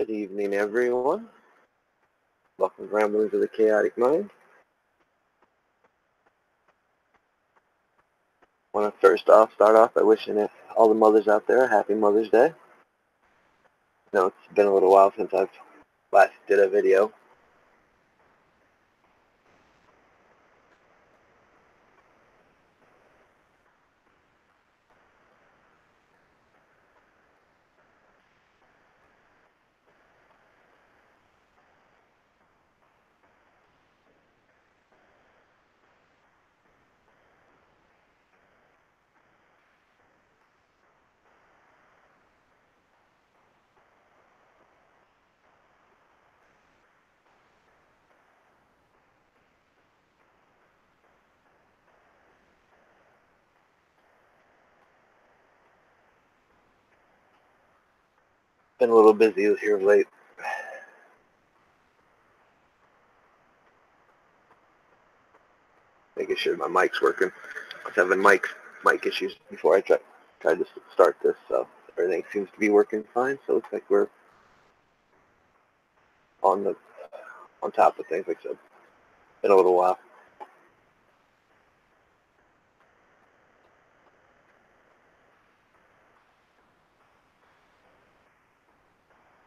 Good evening, everyone. Welcome to Ramblings of the Chaotic Mind. I want to start off by wishing all the mothers out there a happy Mother's Day. I know it's been a little while since I've last did a video. Been a little busy here of late. Making sure my mic's working. I was having mic issues before I tried to start this, so everything seems to be working fine. So it looks like we're on top of things. Like I said, been a little while.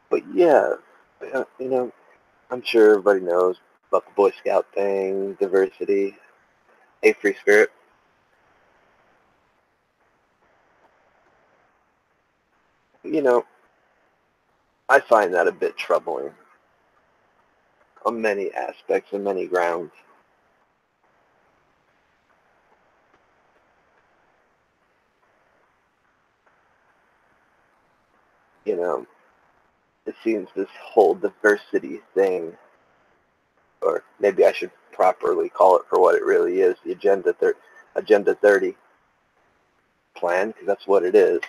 But yeah, I'm sure everybody knows about the Boy Scout thing, diversity, a free spirit. I find that a bit troubling on many aspects and many grounds. It seems this whole diversity thing, or maybe I should properly call it for what it really is, the Agenda 30 plan, because that's what it is.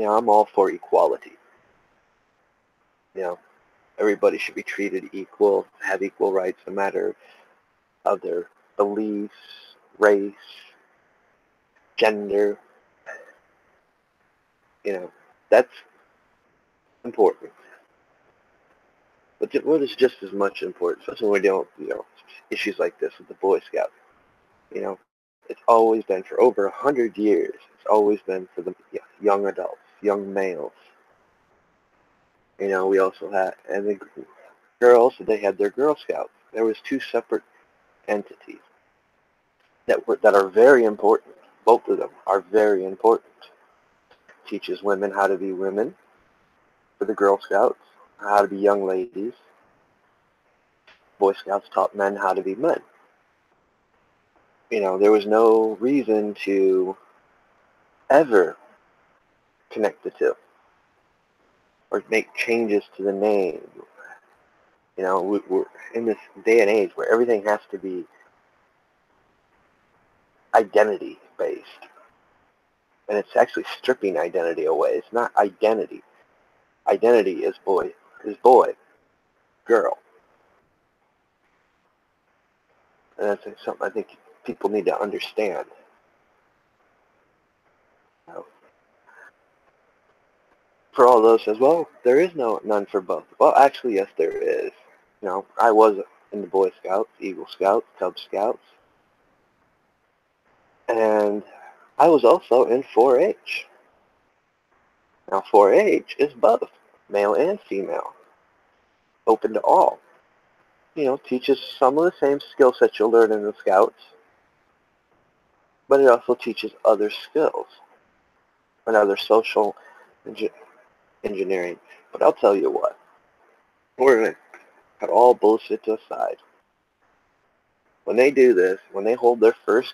I'm all for equality. Everybody should be treated equal, have equal rights, no matter of their beliefs, race, gender. That's important. But what is just as much important, especially when we deal with, issues like this with the Boy Scouts. It's always been for over 100 years. It's always been for the young adults, young males. We also had, and the girls, they had their Girl Scouts. There was two separate entities that are very important. Both of them are very important. Teaches women how to be women for the Girl Scouts, how to be young ladies. Boy Scouts taught men how to be men. There was no reason to ever connect the two or make changes to the name. We're in this day and age where everything has to be identity based. And it's actually stripping identity away. It's not identity. Identity is boy, girl. And that's something I think people need to understand. For all those says, well, there is none for both. Well, actually, yes, there is. I was in the Boy Scouts, Eagle Scouts, Cub Scouts, and I was also in 4-H. Now, 4-H is both male and female, open to all. Teaches some of the same skill sets you'll learn in the Scouts, but it also teaches other skills and other social engineering. But I'll tell you what, we're going to cut all bullshit to the side. When they do this, when they hold their first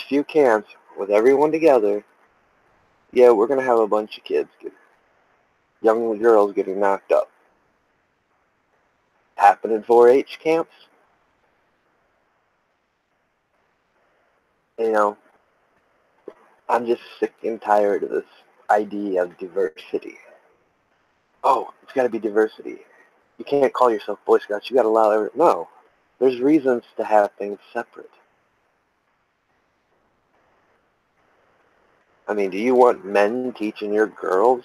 few camps with everyone together, yeah, we're going to have a bunch of kids, young girls getting knocked up. Happen in 4-H camps? I'm just sick and tired of this idea of diversity. Oh, it's got to be diversity. You can't call yourself Boy Scouts. You got to allow everyone. No. There's reasons to have things separate. I mean, do you want men teaching your girls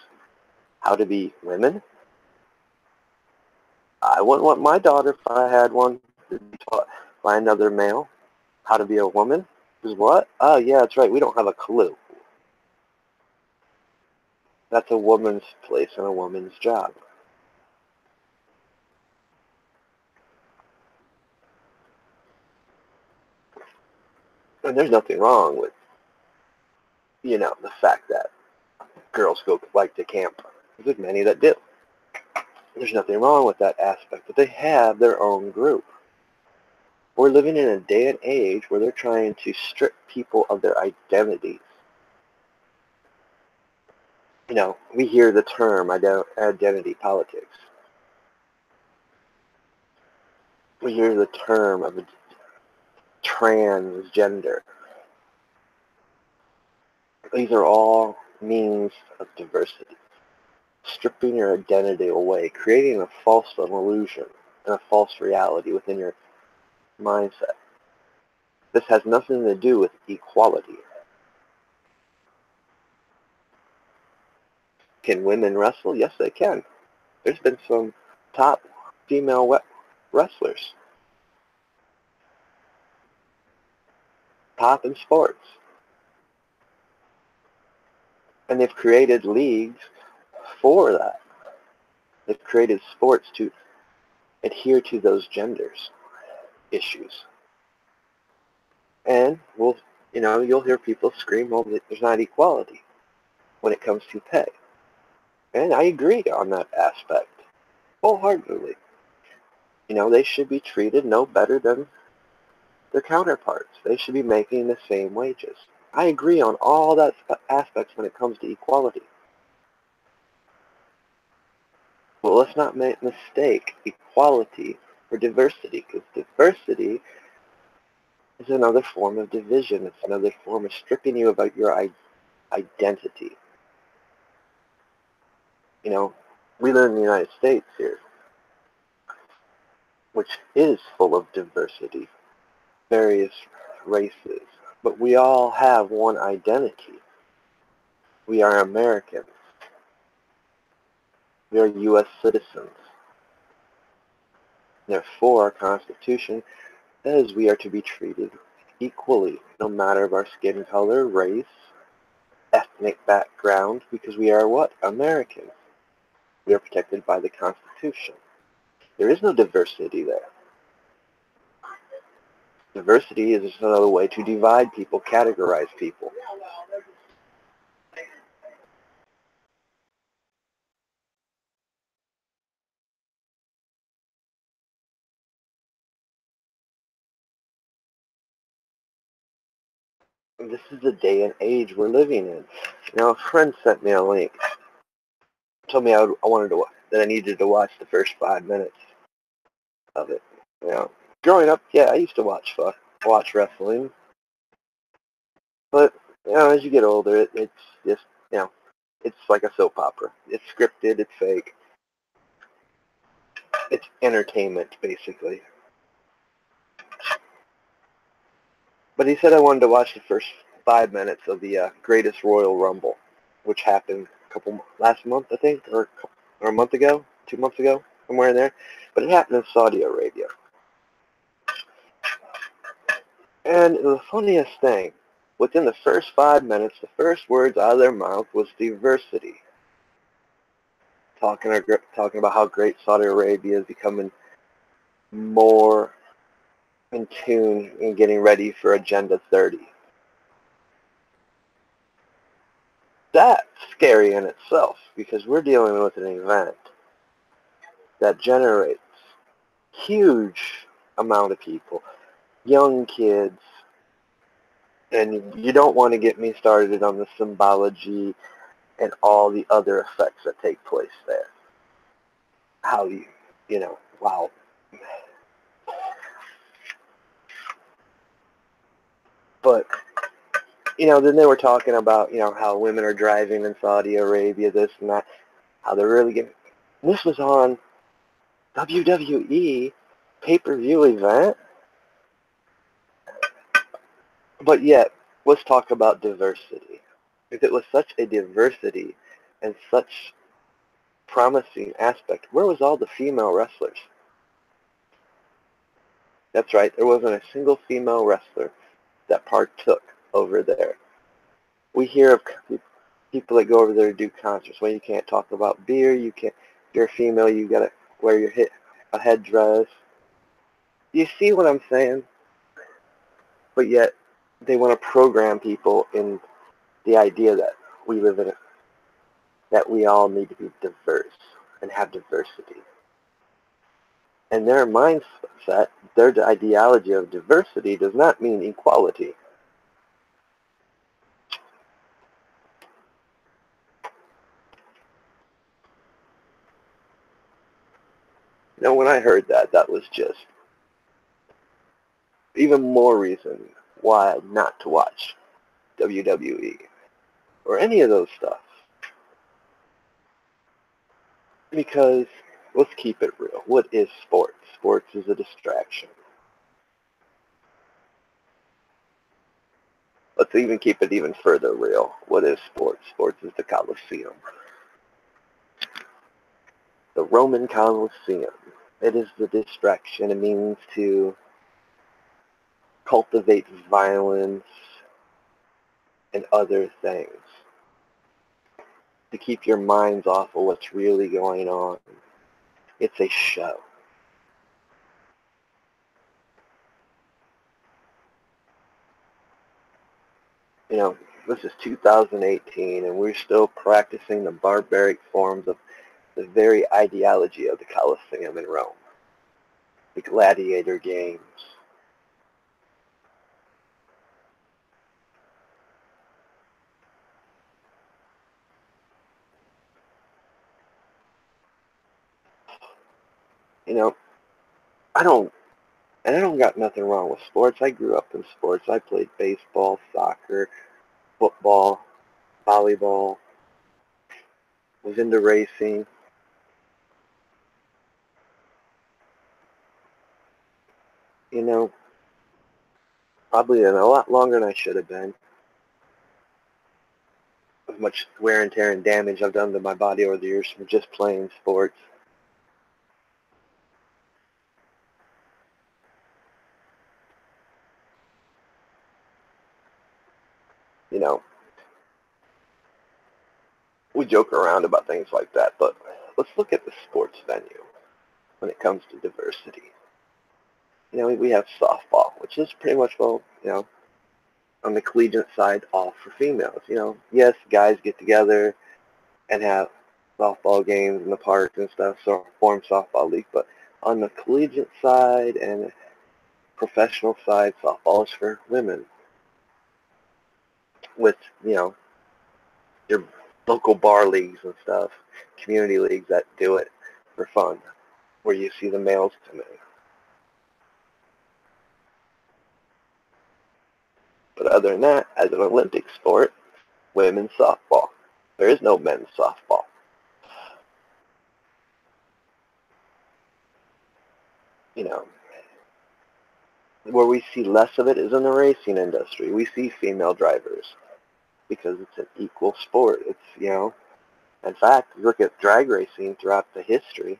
how to be women? I wouldn't want my daughter, if I had one, to be taught by another male how to be a woman. Because what? Oh, yeah, that's right. We don't have a clue. That's a woman's place and a woman's job. And there's nothing wrong with, the fact that girls go like to camp. There's many that do. There's nothing wrong with that aspect, but they have their own group. We're living in a day and age where they're trying to strip people of their identities. We hear the term identity politics. We hear the term of transgender. These are all means of diversity. Stripping your identity away, creating a false illusion and a false reality within your mindset. This has nothing to do with equality. Can women wrestle? Yes, they can. There's been some top female wrestlers. Top in sports. And they've created leagues for that. They've created sports to adhere to those genders issues. And you'll hear people scream, well, there's not equality when it comes to pay. And I agree on that aspect wholeheartedly. They should be treated no better than their counterparts. They should be making the same wages. I agree on all that aspects when it comes to equality. But let's not mistake equality for diversity, because diversity is another form of division. It's another form of stripping you about your identity. We live in the United States here, which is full of diversity, various races, but we all have one identity. We are Americans. We are U.S. citizens. Therefore, our Constitution says we are to be treated equally, no matter of our skin color, race, ethnic background, because we are what? Americans. We are protected by the Constitution. There is no diversity there. Diversity is just another way to divide people, categorize people. And this is the day and age we're living in. A friend sent me a link. Told me that I needed to watch the first 5 minutes of it. Growing up, yeah, I used to watch wrestling, but as you get older, it's just it's like a soap opera. It's scripted. It's fake. It's entertainment, basically. But he said I wanted to watch the first 5 minutes of the Greatest Royal Rumble, which happened last month, I think, or a month ago, 2 months ago, somewhere in there. But it happened in Saudi Arabia. And the funniest thing, within the first 5 minutes, the first words out of their mouth was diversity. Talking about how great Saudi Arabia is becoming more in tune and getting ready for Agenda 30. That's scary in itself, because we're dealing with an event that generates huge amount of people, young kids, and you don't want to get me started on the symbology and all the other effects that take place there. How wow. But, then they were talking about, how women are driving in Saudi Arabia, this and that, how they're really getting, this was on WWE pay-per-view event. But yet, let's talk about diversity. If it was such a diversity and such promising aspect, where was all the female wrestlers? That's right, there wasn't a single female wrestler that partook over there. We hear of people that go over there to do concerts. Well, you can't talk about beer. You can't. If you're a female, you gotta wear a headdress. You see what I'm saying? But yet, they want to program people in the idea that we live in that we all need to be diverse and have diversity. And their mindset, their ideology of diversity does not mean equality. When I heard that, that was just even more reason why not to watch WWE or any of those stuff. Because let's keep it real. What is sports? Sports is a distraction. Let's even keep it even further real. What is sports? Sports is the Colosseum. The Roman Colosseum. It is the distraction. It means to cultivate violence and other things. To keep your minds off of what's really going on. It's a show. This is 2018 and we're still practicing the barbaric forms of the very ideology of the Colosseum in Rome. The gladiator games. I don't got nothing wrong with sports. I grew up in sports. I played baseball, soccer, football, volleyball, was into racing. Probably a lot longer than I should have been. As much wear and tear and damage I've done to my body over the years from just playing sports. We joke around about things like that, but let's look at the sports venue when it comes to diversity. We have softball, which is pretty much, on the collegiate side, all for females. Yes, guys get together and have softball games in the park and stuff, so form softball league, but on the collegiate side and professional side, softball is for women with, your local bar leagues and stuff, community leagues that do it for fun, where you see the males come in. But other than that, as an Olympic sport, women's softball. There is no men's softball. Where we see less of it is in the racing industry. We see female drivers because it's an equal sport. It's, in fact, look at drag racing throughout the history.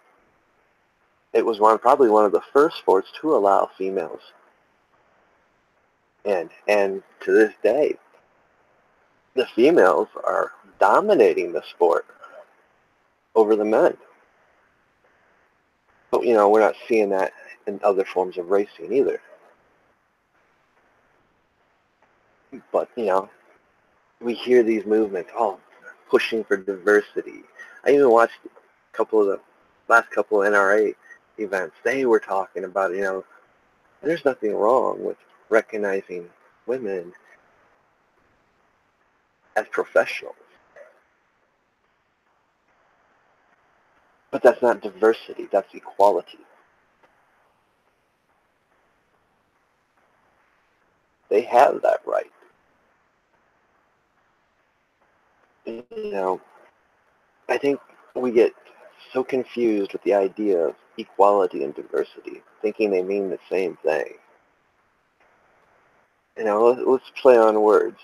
It was probably one of the first sports to allow females. And to this day, the females are dominating the sport over the men. But, we're not seeing that in other forms of racing either. But, we hear these movements, pushing for diversity. I even watched the last couple of NRA events. They were talking about, there's nothing wrong with recognizing women as professionals. But that's not diversity, that's equality. They have that right. I think we get so confused with the idea of equality and diversity, thinking they mean the same thing. Let's play on words.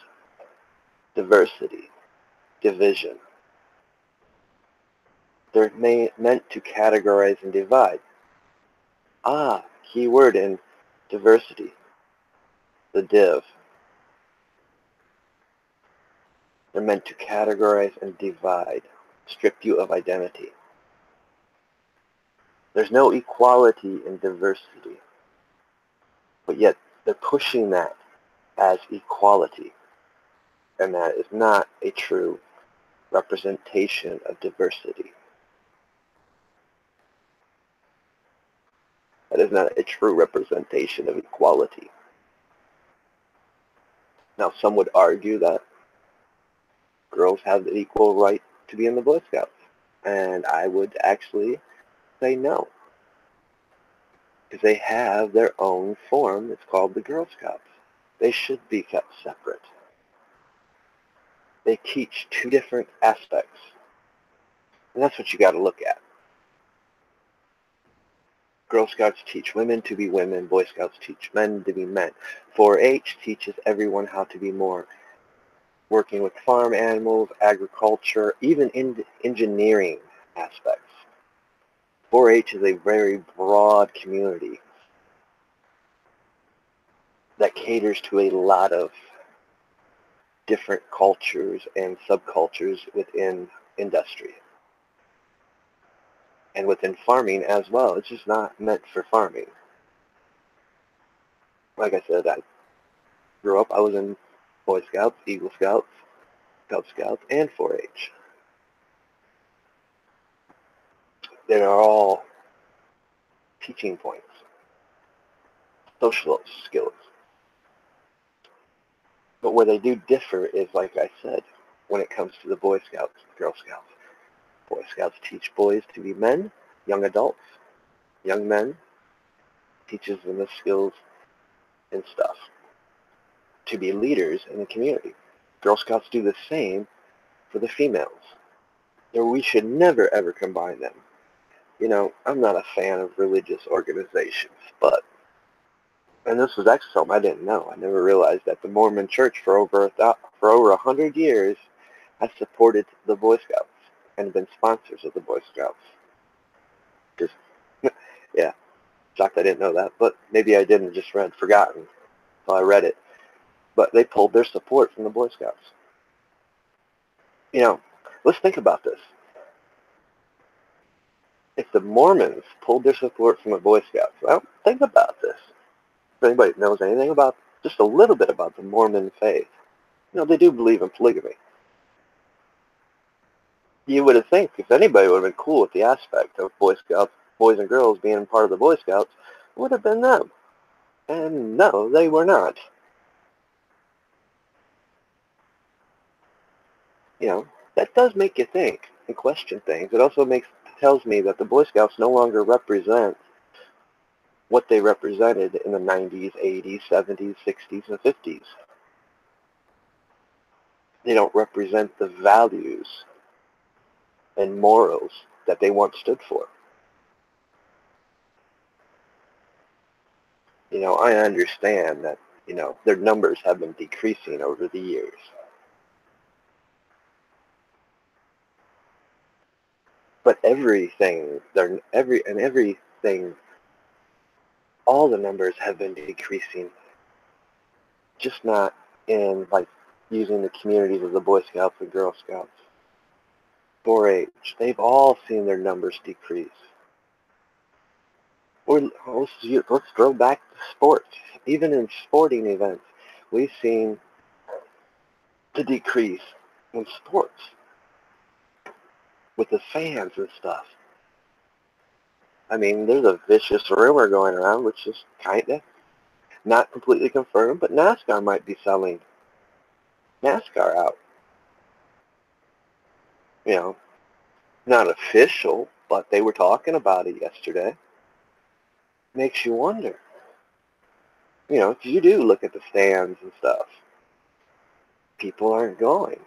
Diversity, division. They're meant to categorize and divide. Key word in diversity, the div. They're meant to categorize and divide, strip you of identity. There's no equality in diversity, but yet they're pushing that as equality, and that is not a true representation of diversity. That is not a true representation of equality. Now, some would argue that girls have the equal right to be in the Boy Scouts, and I would actually say no, because they have their own form. It's called the Girl Scouts. They should be kept separate. They teach two different aspects, and that's what you got to look at. Girl Scouts teach women to be women. Boy Scouts teach men to be men. 4-H teaches everyone how to be more working with farm animals, agriculture, even in engineering aspects. 4-H is a very broad community that caters to a lot of different cultures and subcultures within industry and within farming as well. It's just not meant for farming. Like I said, I grew up, I was in Boy Scouts, Eagle Scouts, Cub Scouts, and 4-H. They are all teaching points, social skills. But where they do differ is, like I said, when it comes to the Boy Scouts, Girl Scouts. Boy Scouts teach boys to be men, young adults, young men, teaches them the skills and stuff to be leaders in the community. Girl Scouts do the same for the females. We should never ever combine them. I'm not a fan of religious organizations, but, and this was actually something I didn't know. I never realized that the Mormon Church for over 100 years has supported the Boy Scouts and been sponsors of the Boy Scouts. Just, yeah, shocked I didn't know that, but maybe I didn't, just forgotten, so I read it. But they pulled their support from the Boy Scouts. Let's think about this. If the Mormons pulled their support from the Boy Scouts, well, think about this. If anybody knows anything about, just a little bit about the Mormon faith, they do believe in polygamy. You would have think if anybody would have been cool with the aspect of Boy Scouts, boys and girls being part of the Boy Scouts, it would have been them. And no, they were not. That does make you think and question things. It also tells me that the Boy Scouts no longer represent what they represented in the 90s, 80s, 70s, 60s, and 50s. They don't represent the values and morals that they once stood for. I understand that, their numbers have been decreasing over the years. But all the numbers have been decreasing, just not in, using the communities of the Boy Scouts and Girl Scouts. 4-H, they've all seen their numbers decrease. Let's go back to sports. Even in sporting events, we've seen the decrease in sports with the fans and stuff. I mean, there's a vicious rumor going around, which is kind of not completely confirmed, but NASCAR might be selling NASCAR out. Not official, but they were talking about it yesterday. Makes you wonder. If you do look at the stands and stuff, people aren't going.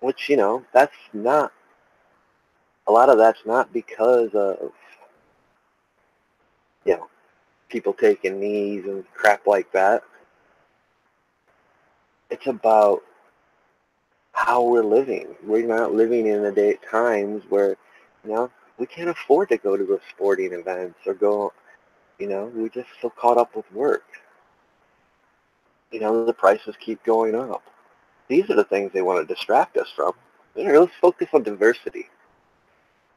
Which, that's not, a lot of that's not because of, people taking knees and crap like that. It's about how we're living. We're not living in the day times where, we can't afford to go to the sporting events or go, we're just so caught up with work. The prices keep going up. These are the things they want to distract us from. Let's focus on diversity.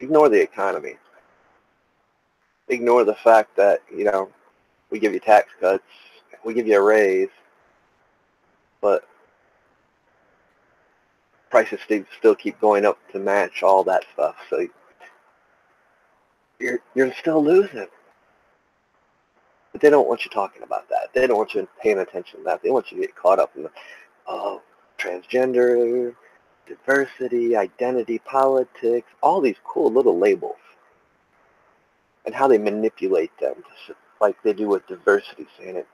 Ignore the economy. Ignore the fact that, we give you tax cuts, we give you a raise, but prices still keep going up to match all that stuff. So you're still losing. But they don't want you talking about that. They don't want you paying attention to that. They want you to get caught up in the transgender, diversity, identity, politics, all these cool little labels, and how they manipulate them, like they do with diversity, saying it's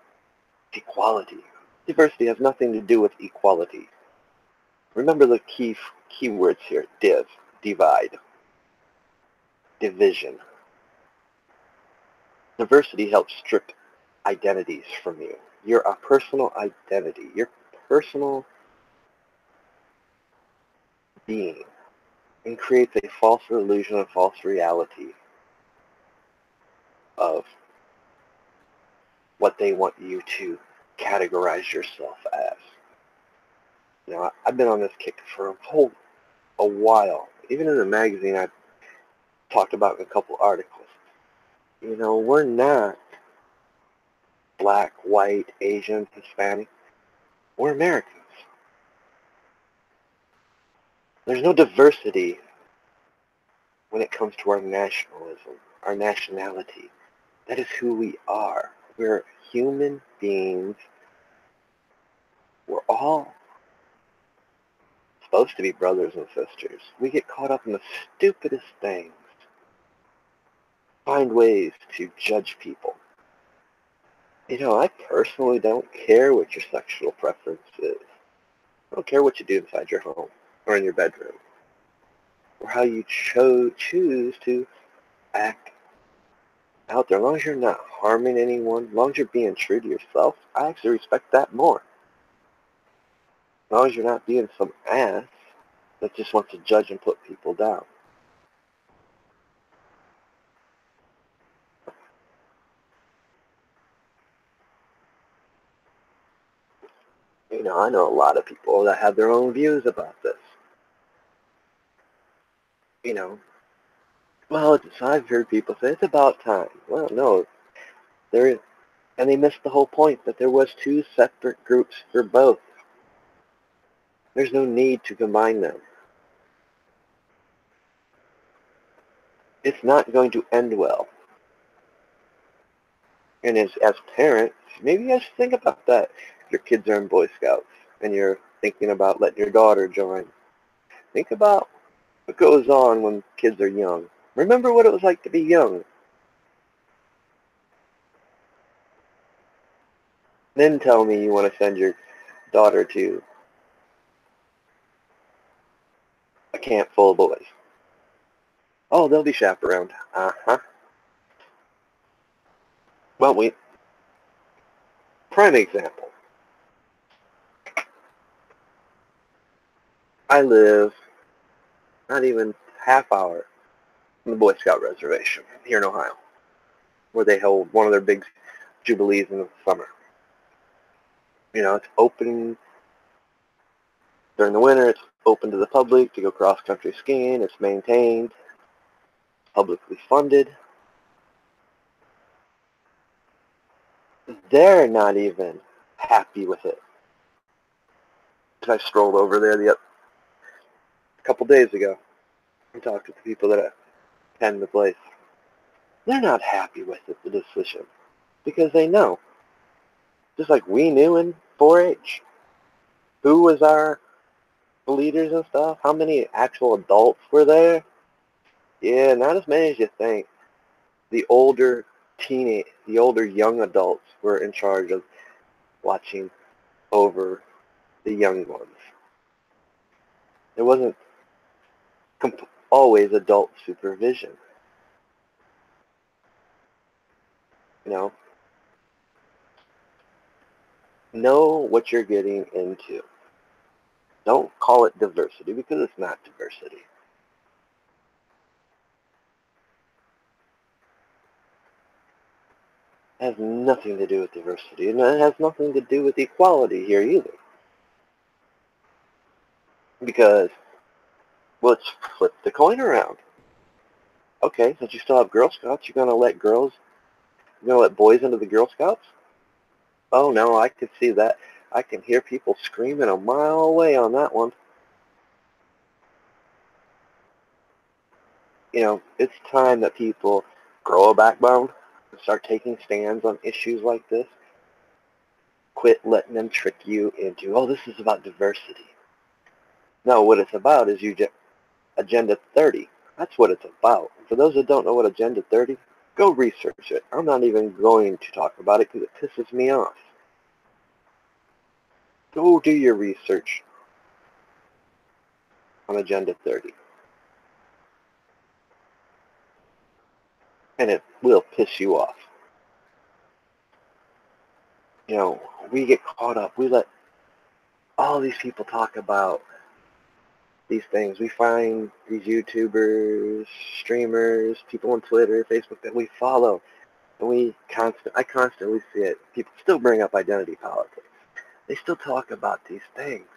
equality. Diversity has nothing to do with equality. Remember the key words here: divide, division. Diversity helps strip identities from you. Your personal identity, your personal being, and creates a false illusion, a false reality of what they want you to categorize yourself as. I've been on this kick for a while. Even in the magazine, I've talked about in a couple articles. We're not black, white, Asian, Hispanic. We're Americans. There's no diversity when it comes to our nationalism, our nationality. That is who we are. We're human beings. We're all supposed to be brothers and sisters. We get caught up in the stupidest things. Find ways to judge people. I personally don't care what your sexual preference is. I don't care what you do inside your home or in your bedroom, or how you choose to act out there. As long as you're not harming anyone, as long as you're being true to yourself, I actually respect that more. As long as you're not being some ass that just wants to judge and put people down. I know a lot of people that have their own views about this. Well, I've heard people say it's about time. Well, no, and they missed the whole point that there was two separate groups for both. There's no need to combine them. It's not going to end well. And as parents, maybe you should think about that. If your kids are in Boy Scouts and you're thinking about letting your daughter join, think about what goes on when kids are young. Remember what it was like to be young. Then tell me you want to send your daughter to a camp full of boys. Oh, they'll be chaperoned. Uh-huh. Well, prime example. I live not even half hour from the Boy Scout reservation here in Ohio, where they hold one of their big jubilees in the summer. It's open during the winter. It's open to the public to go cross-country skiing. It's maintained, publicly funded. They're not even happy with it. I strolled over there a couple days ago and talked to the people that attend the place. They're not happy with it, the decision, because they know, just like we knew in 4-H, who was our leaders and stuff, how many actual adults were there. Yeah, not as many as you think. The older young adults were in charge of watching over the young ones. There wasn't always adult supervision. Know what you're getting into. Don't call it diversity because it's not diversity. It has nothing to do with diversity, and it has nothing to do with equality here either. Because let's flip the coin around. Okay, since you still have Girl Scouts, you're gonna let boys into the Girl Scouts? Oh no, I can see that. I can hear people screaming a mile away on that one. It's time that people grow a backbone and start taking stands on issues like this. Quit letting them trick you into, oh, this is about diversity. No, what it's about is Agenda 30. That's what it's about. For those that don't know what Agenda 30, go research it. I'm not even going to talk about it because it pisses me off. Go do your research on Agenda 30. And it will piss you off. We get caught up. We let all these people talk about these things. We find these YouTubers, streamers, people on Twitter, Facebook that we follow, and I constantly see it. People still bring up identity politics. They still talk about these things.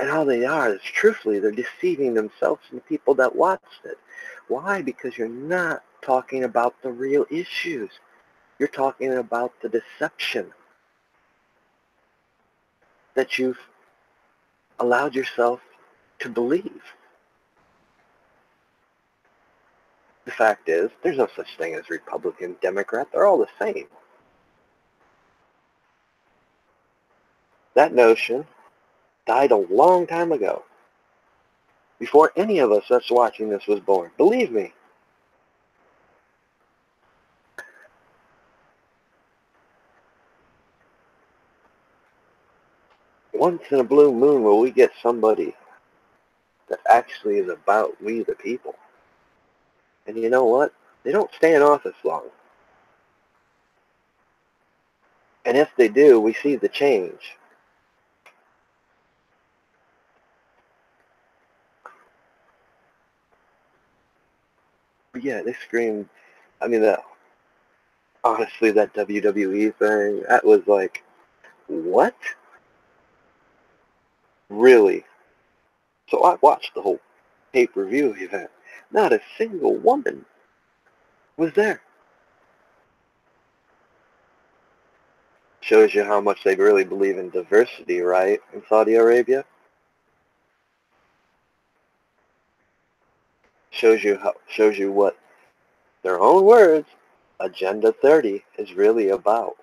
And all they are is, truthfully, they're deceiving themselves and the people that watched it. Why? Because you're not talking about the real issues. You're talking about the deception that you've allowed yourself to believe. The fact is, there's no such thing as Republican, Democrat. They're all the same. That notion died a long time ago, before any of us that's watching this was born. Believe me. Once in a blue moon will we get somebody that actually is about we the people. And you know what? They don't stay in office long. And if they do, we see the change. But yeah, they scream. I mean, honestly, that WWE thing, that was like, what? Really? So I watched the whole pay-per-view event. Not a single woman was there. Shows you how much they really believe in diversity, right, in Saudi Arabia? Shows you what their own words, Agenda 30, is really about.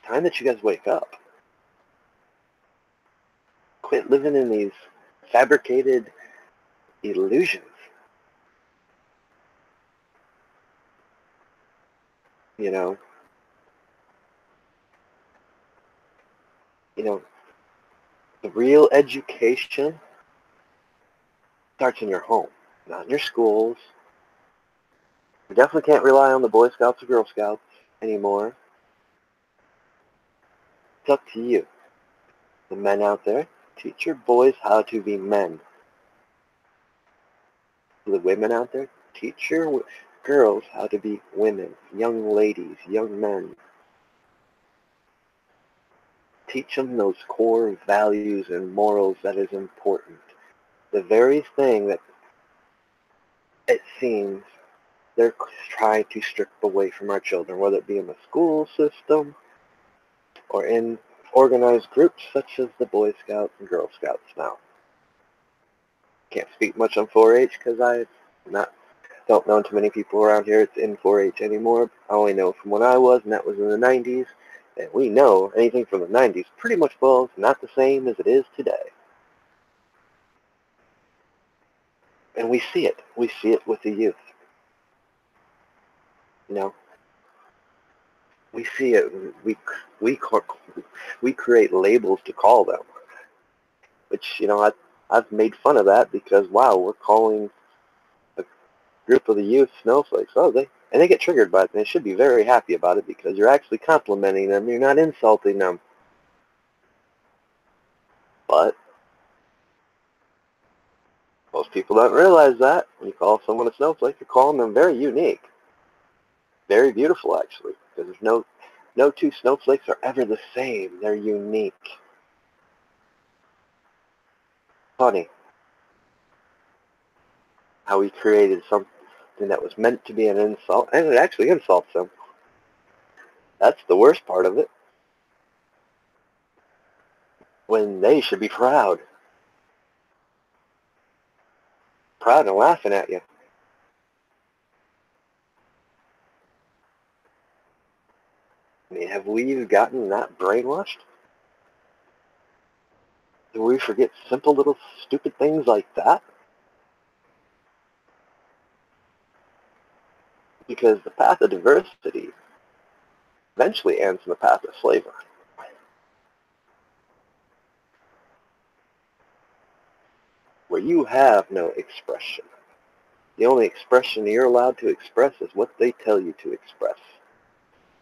Time that you guys wake up. Quit living in these fabricated illusions. You know, you know, the real education starts in your home, not in your schools. You definitely can't rely on the Boy Scouts or Girl Scouts anymore. It's up to you. The men out there, teach your boys how to be men. The women out there, teach your girls how to be women, young ladies, young men. Teach them those core values and morals that is important. The very thing that it seems they're trying to strip away from our children, whether it be in the school system or in organized groups such as the Boy Scouts and Girl Scouts now. Can't speak much on 4-H because I don't know too many people around here that's in 4-H anymore. I only know from when I was, and that was in the 90s. And we know anything from the 90s pretty much was not the same as it is today. And we see it. We see it with the youth. We see it. We create labels to call them, which I've made fun of that because wow, we're calling a group of the youth snowflakes. Oh, they get triggered by it. And they should be very happy about it because you're actually complimenting them. You're not insulting them. People don't realize that. When you call someone a snowflake, you're calling them very unique. Very beautiful, actually. Because there's no two snowflakes are ever the same. They're unique. Funny how we created something that was meant to be an insult, and it actually insults them. That's the worst part of it. When they should be proud. Proud and laughing at you. I mean, have we gotten that brainwashed? Do we forget simple little stupid things like that? Because the path of diversity eventually ends in the path of slavery. Where you have no expression. The only expression you're allowed to express is what they tell you to express.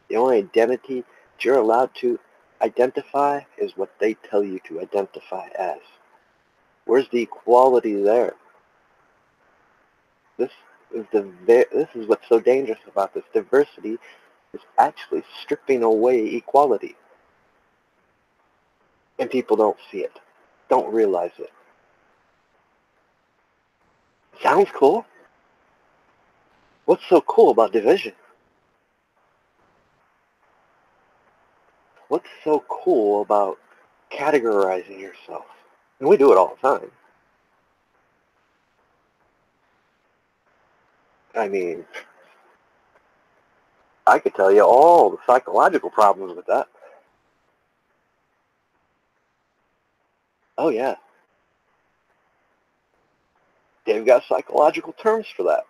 The only identity that you're allowed to identify is what they tell you to identify as. Where's the equality there? This is what's so dangerous about this. Diversity is actually stripping away equality. And people don't see it, don't realize it. Sounds cool. What's so cool about division? What's so cool about categorizing yourself? And we do it all the time. I mean, I could tell you all the psychological problems with that. Oh yeah, they've got psychological terms for that.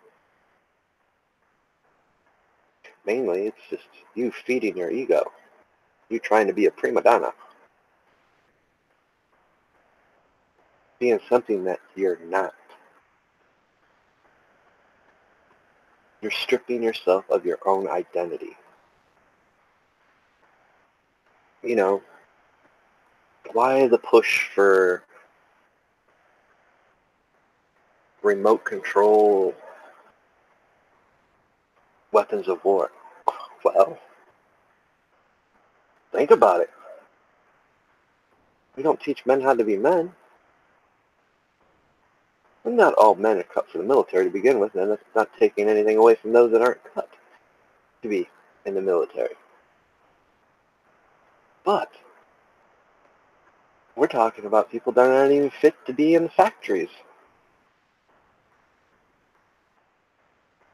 Mainly, it's just you feeding your ego. You trying to be a prima donna. Being something that you're not. You're stripping yourself of your own identity. You know, why the push for remote control weapons of war? Well, think about it. We don't teach men how to be men. And not all men are cut for the military to begin with, and that's not taking anything away from those that aren't cut to be in the military. But we're talking about people that aren't even fit to be in the factories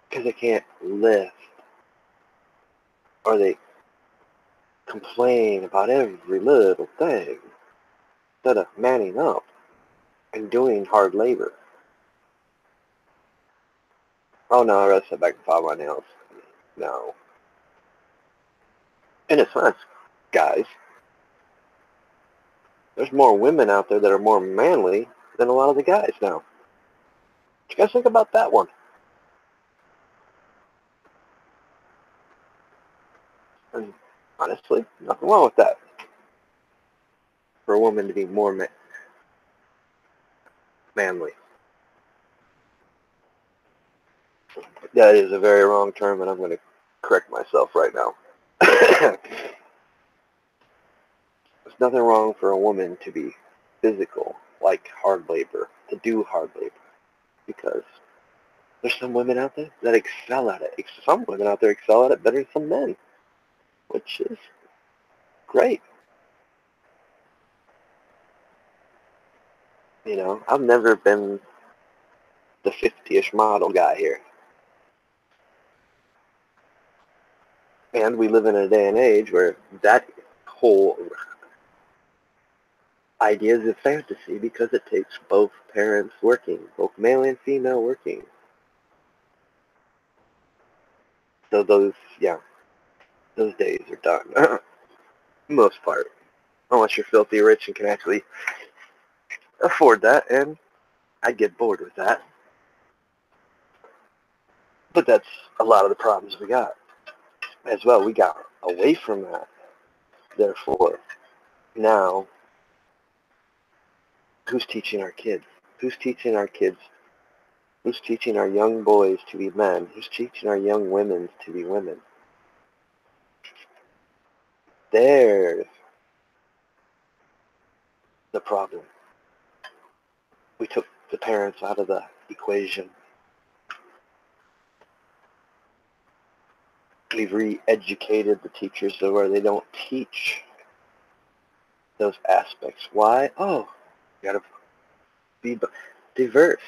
because they can't lift, or they complain about every little thing instead of manning up and doing hard labor. Oh no, I'd rather sit back and file my nails. No. In a sense, guys, there's more women out there that are more manly than a lot of the guys now. What you guys think about that one? And honestly, nothing wrong with that. For a woman to be more manly. That is a very wrong term, and I'm going to correct myself right now. There's nothing wrong for a woman to be physical, like hard labor, to do hard labor, because there's some women out there that excel at it. Some women out there excel at it better than some men, which is great. You know, I've never been the 50-ish model guy here. And we live in a day and age where that whole idea is a fantasy because it takes both parents working, both male and female working. So those days are done. Most part. Unless you're filthy rich and can actually afford that, and I get bored with that. But that's a lot of the problems we got. As well, we got away from that. Therefore, now, who's teaching our kids? Who's teaching our kids Who's teaching our young boys to be men? Who's teaching our young women to be women? There's the problem. We took the parents out of the equation. We've re-educated the teachers so where they don't teach those aspects. Why? Oh, you gotta be diverse.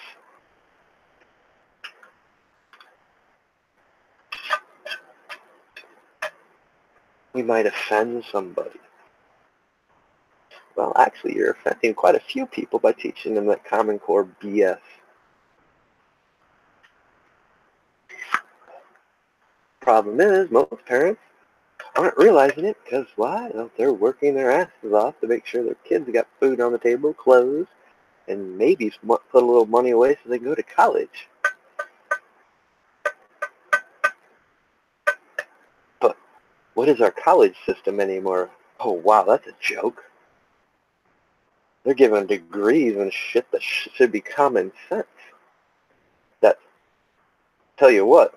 We might offend somebody. Well, actually, you're offending quite a few people by teaching them that Common Core BS. Problem is, most parents aren't realizing it because why? Well, they're working their asses off to make sure their kids got food on the table, clothes, and maybe put a little money away so they can go to college. But what is our college system anymore? Oh, wow, that's a joke. They're giving degrees and shit that should be common sense. That, tell you what,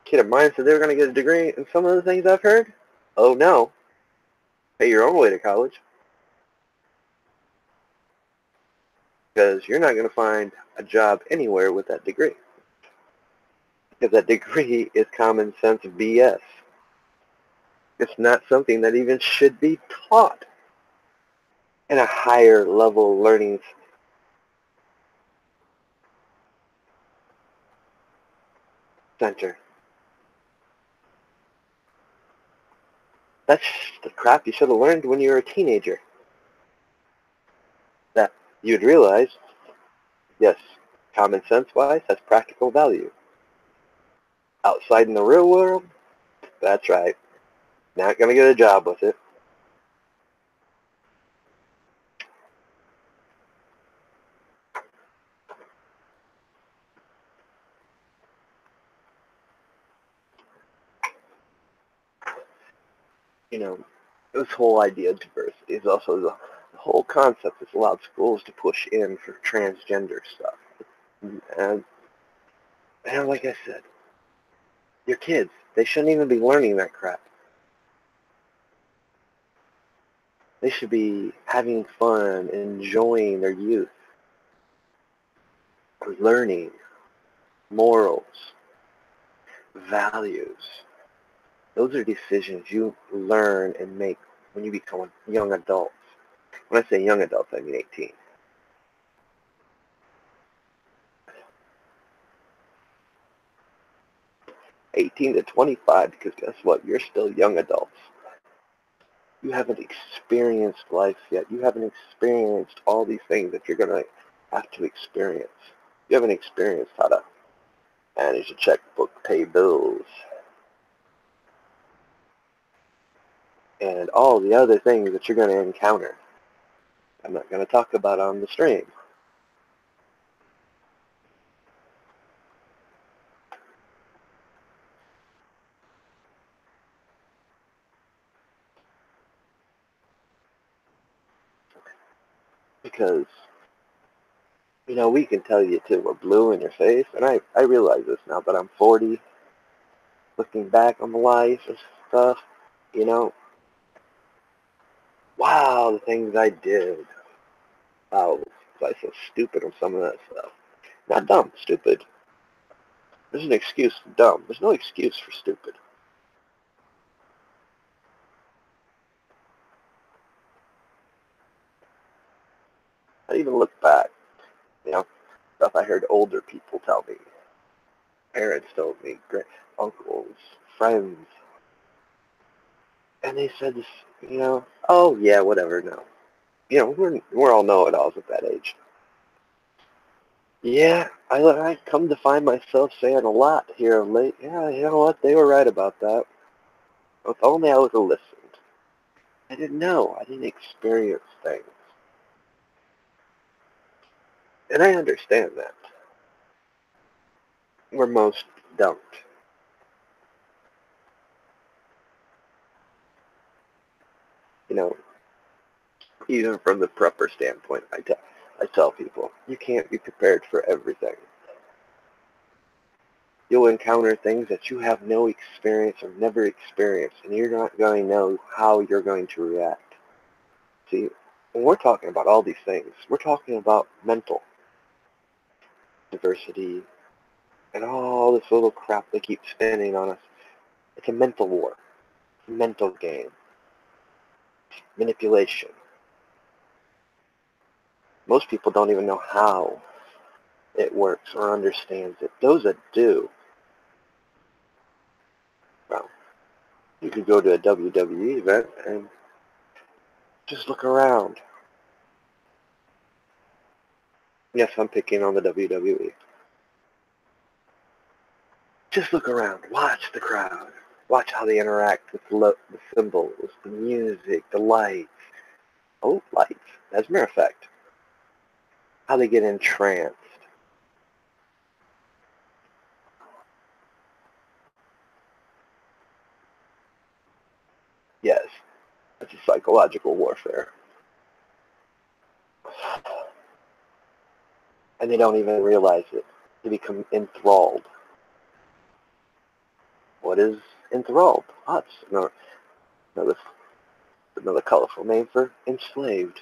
kid of mine said they were going to get a degree, and some of the things I've heard, oh no, pay your own way to college. Because you're not going to find a job anywhere with that degree. Because that degree is common sense BS. It's not something that even should be taught in a higher level learning center. That's the crap you should have learned when you were a teenager. That you'd realize, yes, common sense-wise, has practical value. Outside in the real world, that's right. Not going to get a job with it. You know, this whole idea of diversity is also the whole concept that's allowed schools to push in for transgender stuff. And like I said, your kids, they shouldn't even be learning that crap. They should be having fun, enjoying their youth, learning morals, values. Those are decisions you learn and make when you become young adults. When I say young adults, I mean 18. 18 to 25, because guess what? You're still young adults. You haven't experienced life yet. You haven't experienced all these things that you're going to have to experience. You haven't experienced how to manage a checkbook, pay bills, and all the other things that you're going to encounter. I'm not going to talk about on the stream. Because, you know, we can tell you till we're blue in your face, and I realize this now that I'm 40, looking back on life and stuff, you know, wow, the things I did. Wow, was I so stupid on some of that stuff. Not dumb, stupid. There's an excuse for dumb. There's no excuse for stupid. I even look back, you know, stuff I heard older people tell me. Parents told me, great uncles, friends. And they said this, you know, oh yeah, whatever, no. You know, we're all know-it-alls at that age. Yeah, I come to find myself saying a lot here of late. Yeah, you know what? They were right about that. If only I would have listened. I didn't know. I didn't experience things. And I understand that. Where most don't. You know, even from the prepper standpoint, I tell people, you can't be prepared for everything. You'll encounter things that you have no experience or never experienced, and you're not going to know how you're going to react. See, when we're talking about all these things, we're talking about mental diversity and all this little crap they keep spinning on us. It's a mental war, a mental game, manipulation. Most people don't even know how it works or understands it. Those that do, well, you could go to a WWE event and just look around. Yes, I'm picking on the WWE. Just look around. Watch the crowd. Watch how they interact with the symbols, the music, the lights. Oh, lights. As a matter of fact, how they get entranced. Yes, that's a psychological warfare. And they don't even realize it. They become enthralled. What is enthralled? That's another, another colorful name for enslaved.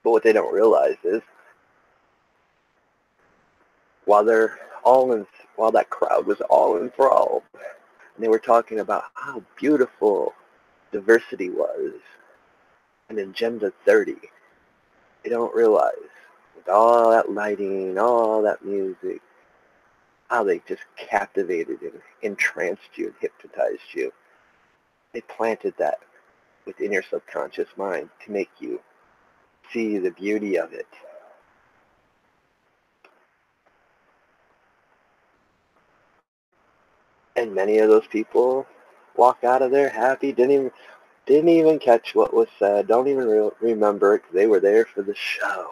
But what they don't realize is while they're all in, while that crowd was all enthralled, and they were talking about how beautiful diversity was, and Agenda 30, they don't realize with all that lighting, all that music, how they just captivated and entranced you and hypnotized you. They planted that within your subconscious mind to make you see the beauty of it. And many of those people walk out of there happy, didn't even catch what was said, don't even remember it because they were there for the show.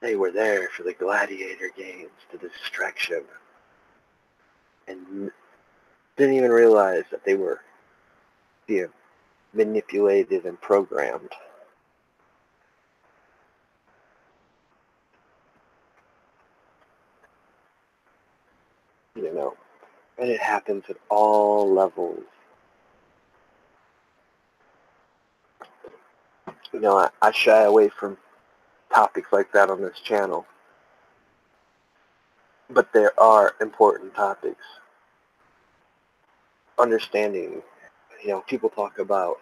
They were there for the gladiator games, the distraction, and didn't even realize that they were being manipulated and programmed. You know, and it happens at all levels. I shy away from topics like that on this channel, but there are important topics. Understanding, people talk about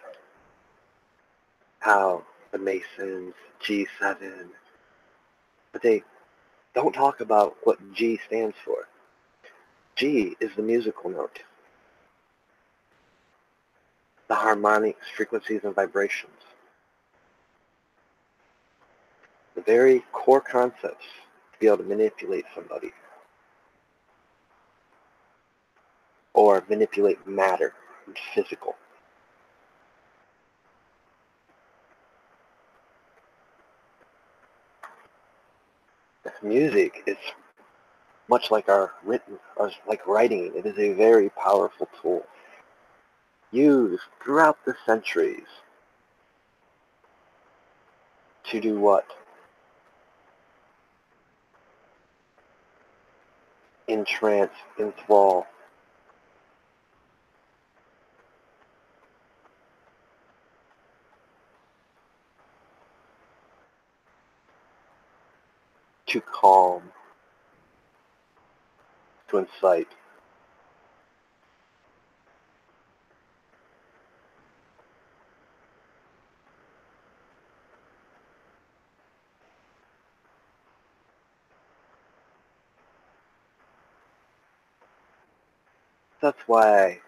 how the Masons, G7, but they don't talk about what G stands for. G is the musical note, the harmonics, frequencies, and vibrations. The very core concepts to be able to manipulate somebody or manipulate matter, physical. Music is much like like writing. It is a very powerful tool used throughout the centuries to do what? Entrance, enthrall. To calm, to incite. That's why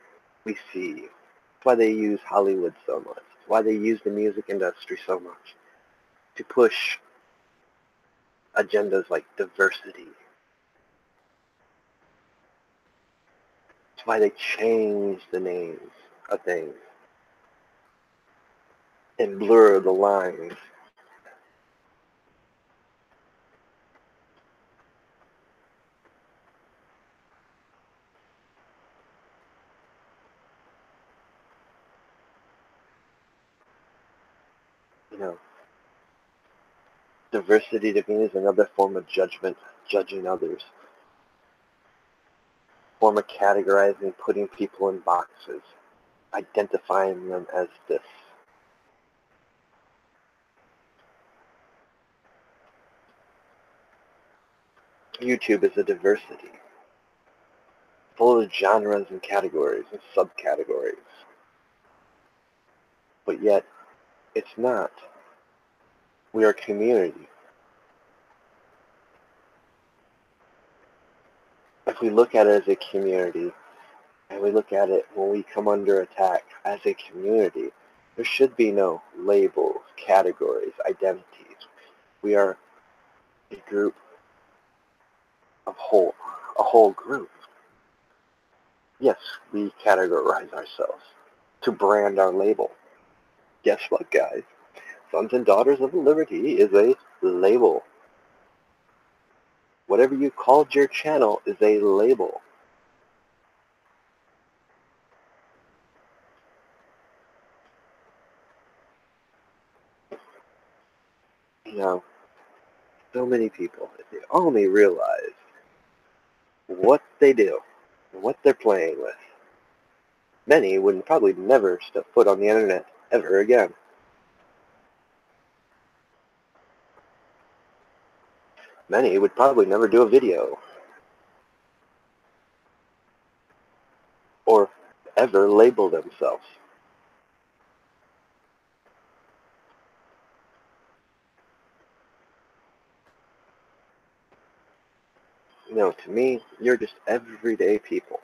we see. That's why they use Hollywood so much. That's why they use the music industry so much. To push agendas like diversity. That's why they change the names of things and blur the lines. You know, diversity to me is another form of judgment, judging others, form of categorizing, putting people in boxes, identifying them as this. YouTube is a diversity, full of genres and categories and subcategories. But yet, it's not. We are a community. If we look at it as a community, and we look at it when we come under attack as a community, there should be no labels, categories, identities. We are a group of a whole group. Yes, we categorize ourselves to brand our label. Guess what, guys? Sons and Daughters of Liberty is a label. Whatever you called your channel is a label. You know, so many people, if they only realize what they do and what they're playing with, many would probably never step foot on the internet ever again. Many would probably never do a video or ever label themselves. You know, to me, you're just everyday people.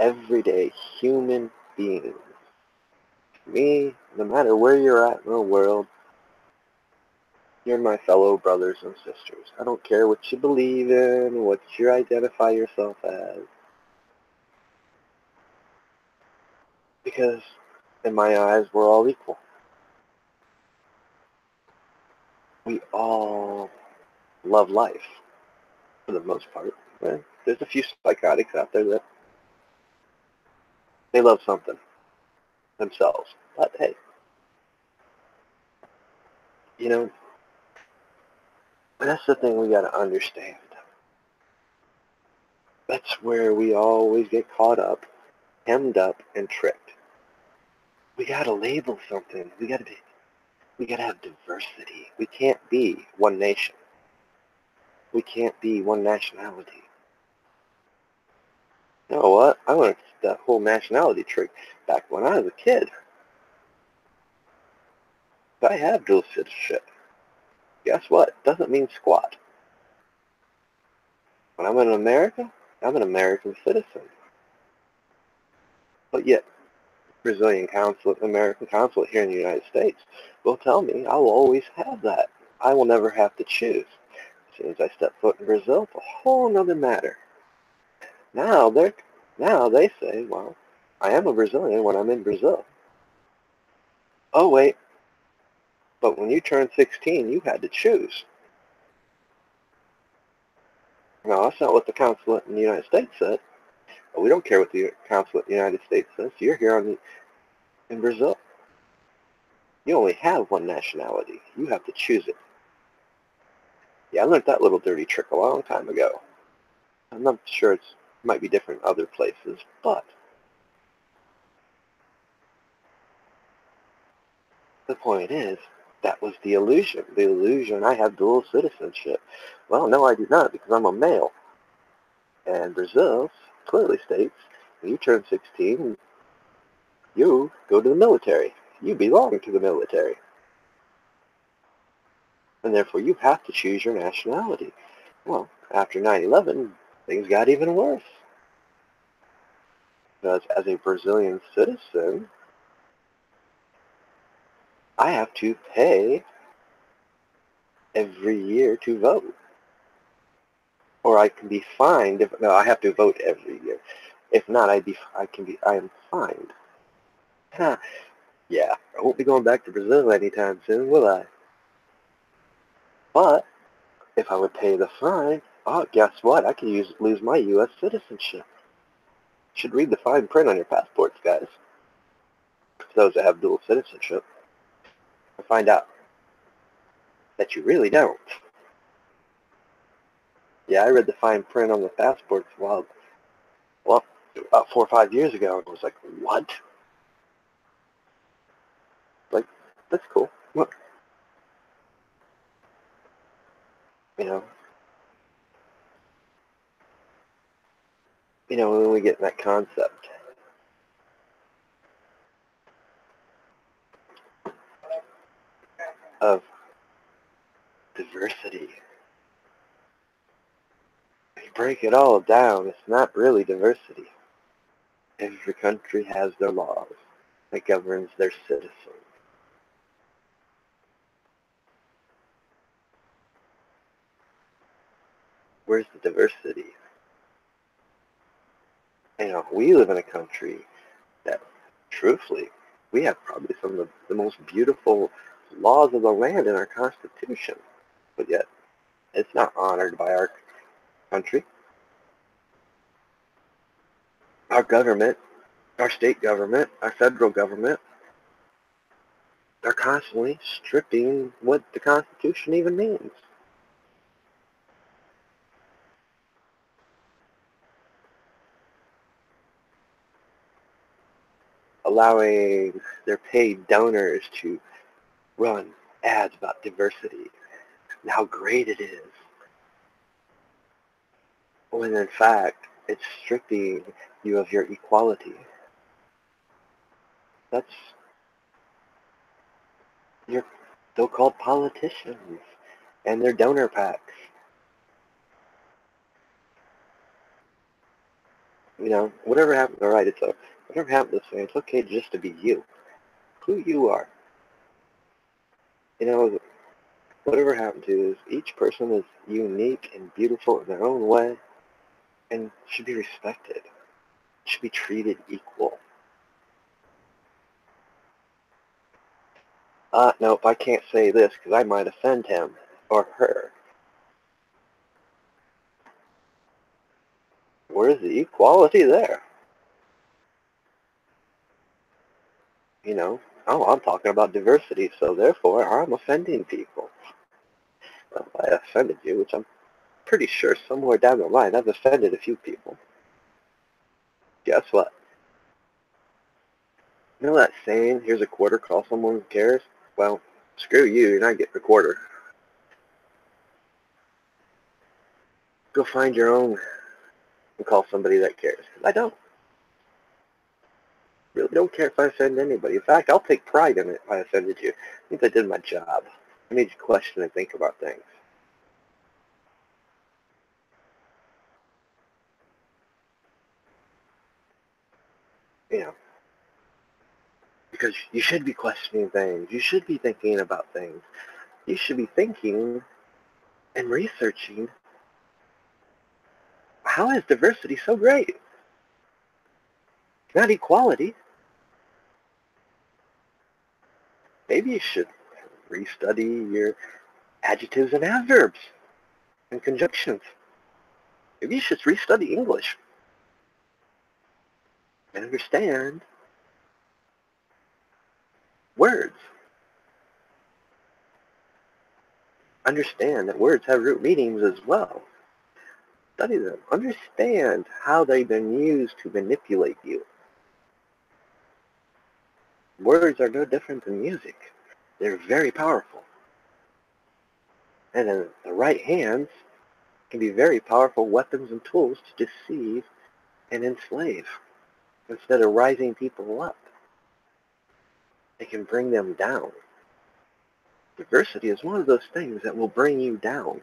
Everyday human beings. To me, no matter where you're at in the world, you're my fellow brothers and sisters. I don't care what you believe in, what you identify yourself as. Because in my eyes, we're all equal. We all love life, for the most part. There's a few psychotics out there that they love something themselves. But hey, you know, that's the thing we got to understand. That's where we always get caught up, hemmed up, and tricked. We got to label something. We got to have diversity. We can't be one nation. We can't be one nationality. You know what? I learned that whole nationality trick back when I was a kid. I have dual citizenship. Guess what? It doesn't mean squat. When I'm in America, I'm an American citizen. But yet, Brazilian consulate, American consulate here in the United States will tell me I will always have that. I will never have to choose. As soon as I step foot in Brazil, it's a whole other matter. Now they say, well, I am a Brazilian when I'm in Brazil. Oh wait, but when you turned 16, you had to choose. No, that's not what the consulate in the United States said. We don't care what the consulate in the United States says. You're here in Brazil. You only have one nationality. You have to choose it. Yeah, I learned that little dirty trick a long time ago. I'm not sure it might be different in other places, but the point is, that was the illusion. The illusion I have dual citizenship. Well, no, I do not because I'm a male. And Brazil clearly states when you turn 16, you go to the military. You belong to the military. And therefore you have to choose your nationality. Well, after 9/11, things got even worse. Because as a Brazilian citizen, I have to pay every year to vote. Or I can be fined if no, I have to vote every year. If not, I am fined. Huh. Yeah, I won't be going back to Brazil anytime soon, will I? But if I would pay the fine, oh, guess what? I could lose my U.S. citizenship. Should read the fine print on your passports, guys. those that have dual citizenship, I find out that you really don't. Yeah, I read the fine print on the passports well, about 4 or 5 years ago, and I was like, what? Like, that's cool. What? You know, when we get in that concept of diversity, if you break it all down, it's not really diversity. Every country has their laws that governs their citizens. Where's the diversity? We live in a country that, truthfully, we have probably some of the most beautiful laws of the land in our Constitution, but yet it's not honored by our country, our government, our state government, our federal government. They're constantly stripping what the Constitution even means. Allowing their paid donors to run ads about diversity and how great it is, when in fact it's stripping you of your equality. That's your so-called politicians and their donor packs. Whatever happened, all right, whatever happened to say, it's okay just to be you, who you are. Whatever happened to is each person is unique and beautiful in their own way and should be respected, should be treated equal. Nope, I can't say this because I might offend him or her. Where's the equality there? Oh, I'm talking about diversity, so therefore I'm offending people. Well, I offended you, which I'm pretty sure somewhere down the line I've offended a few people. Guess what? You know that saying, here's a quarter, call someone who cares? Well, screw you, you're not getting a quarter. Go find your own and call somebody that cares. I don't. Really don't care if I offend anybody. In fact, I'll take pride in it if I offended you. I think I did my job. I made you question and think about things. You know, because you should be questioning things. You should be thinking about things. You should be thinking and researching, how is diversity so great? Not equality. Maybe you should restudy your adjectives and adverbs and conjunctions. Maybe you should restudy English and understand words. Understand that words have root meanings as well. Study them. Understand how they've been used to manipulate you. Words are no different than music. They're very powerful. And in the right hands can be very powerful weapons and tools to deceive and enslave. Instead of rising people up, it can bring them down. Diversity is one of those things that will bring you down.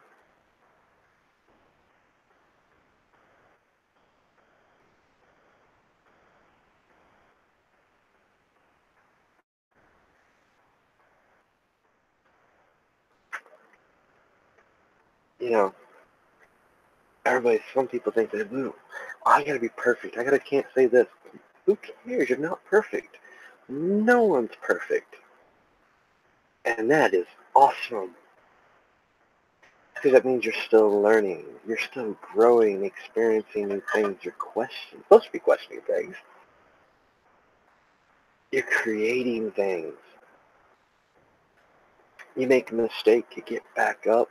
Some people think that, I gotta be perfect. Can't say this. Who cares? You're not perfect. No one's perfect. And that is awesome. Because that means you're still learning. You're still growing, experiencing new things. You're supposed to be questioning things. You're creating things. You make a mistake, you get back up,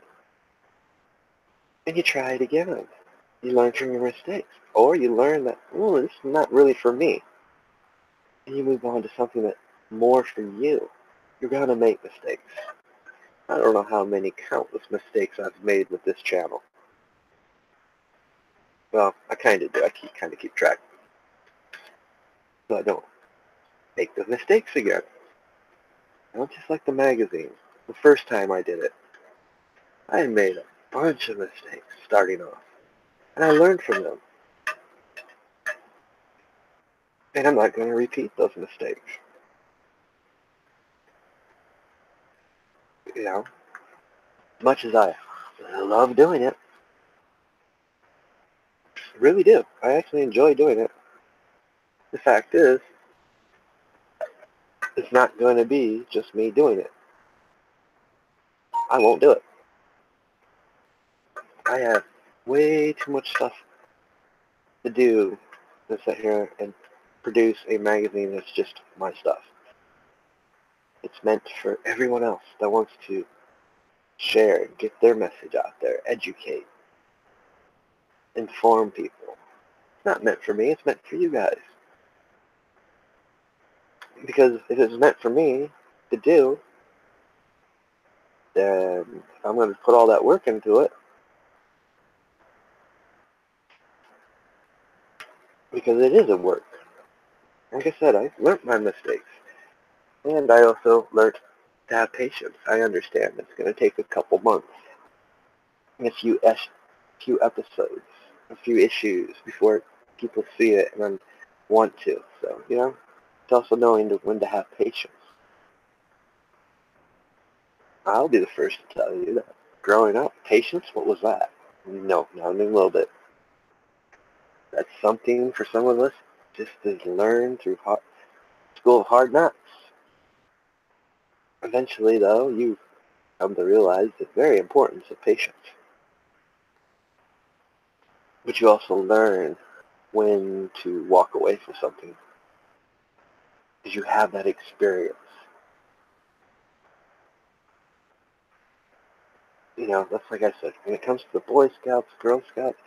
and you try it again. You learn from your mistakes. Or you learn that, oh, this is not really for me. And you move on to something that's more for you. You're going to make mistakes. I don't know how many countless mistakes I've made with this channel. Well, I kind of do. I kind of keep track. So I don't make the mistakes again. I don't just like the magazine. The first time I did it, I made a bunch of mistakes starting off. And I learned from them. And I'm not going to repeat those mistakes. You know, as much as I love doing it, I really do. I actually enjoy doing it. The fact is, it's not going to be just me doing it. I won't do it. I have way too much stuff to do than sit here and produce a magazine that's just my stuff. It's meant for everyone else that wants to share, get their message out there, educate, inform people. It's not meant for me, it's meant for you guys. Because if it's meant for me to do, then if I'm going to put all that work into it, because it is a work. Like I said, I learned my mistakes. And I also learned to have patience. I understand it's going to take a couple months, a few episodes, a few issues before people see it and then want to. So, it's also knowing when to have patience. I'll be the first to tell you that growing up, patience, what was that? No, not even a little bit. That's something for some of us just to learn through school of hard knocks. Eventually, though, you come to realize the very importance of patience. But you also learn when to walk away from something because you have that experience. That's like I said, when it comes to the Boy Scouts, Girl Scouts,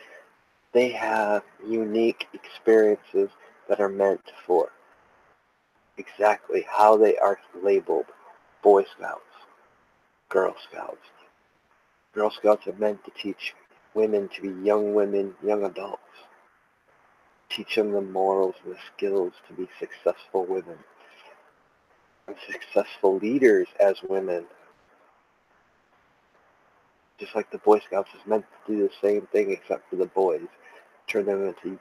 they have unique experiences that are meant for exactly how they are labeled. Boy Scouts, Girl Scouts. Girl Scouts are meant to teach women to be young women, young adults. Teach them the morals and the skills to be successful women and successful leaders as women. Just like the Boy Scouts is meant to do the same thing except for the boys. Turn them into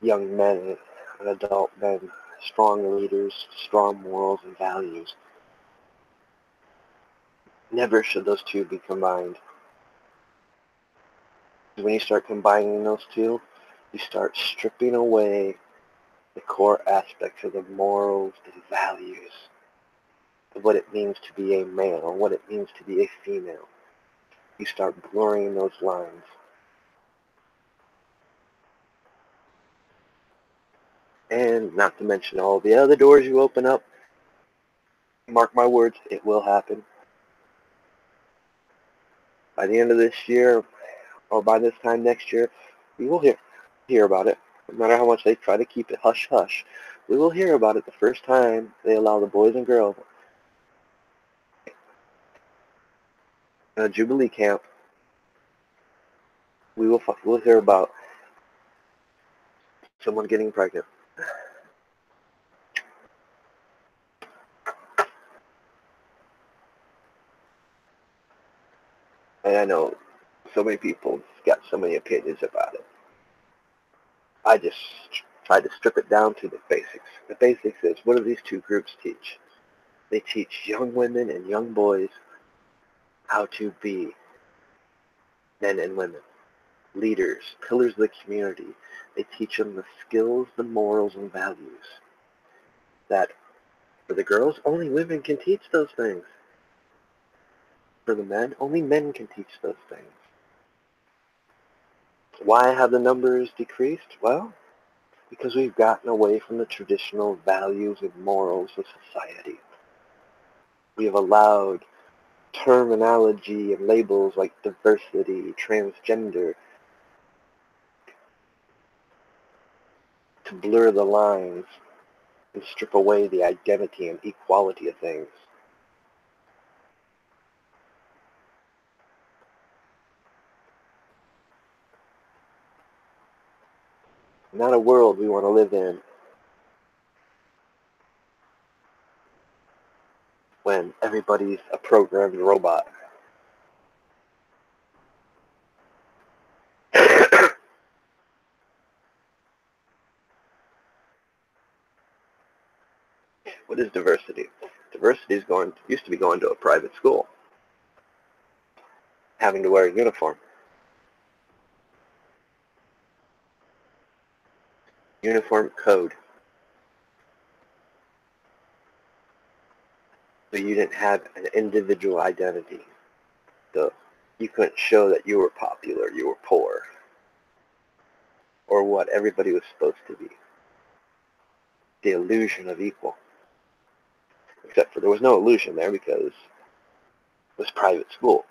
young men and adult men, strong leaders, strong morals and values. Never should those two be combined. When you start combining those two, you start stripping away the core aspects of the morals, the values, of what it means to be a male, or what it means to be a female. You start blurring those lines. And not to mention all the other doors you open up. Mark my words, it will happen. By the end of this year, or by this time next year, we will hear about it. No matter how much they try to keep it hush-hush, we will hear about it the first time they allow the boys and girls in a Jubilee camp. We'll hear about someone getting pregnant. And I know so many people got so many opinions about it. I just try to strip it down to the basics. The basics is, what do these two groups teach? They teach young women and young boys how to be men and women, leaders, pillars of the community. They teach them the skills, the morals, and values that for the girls, only women can teach those things. For the men, only men can teach those things. Why have the numbers decreased? Well, because we've gotten away from the traditional values and morals of society. We have allowed terminology and labels like diversity, transgender, to blur the lines and strip away the identity and equality of things. Not a world we want to live in when everybody's a programmed robot. What is diversity? Diversity used to be going to a private school, having to wear a uniform. Uniform code. So you didn't have an individual identity. So you couldn't show that you were popular, you were poor, or what everybody was supposed to be. The illusion of equal. Except for there was no illusion there because it was private school.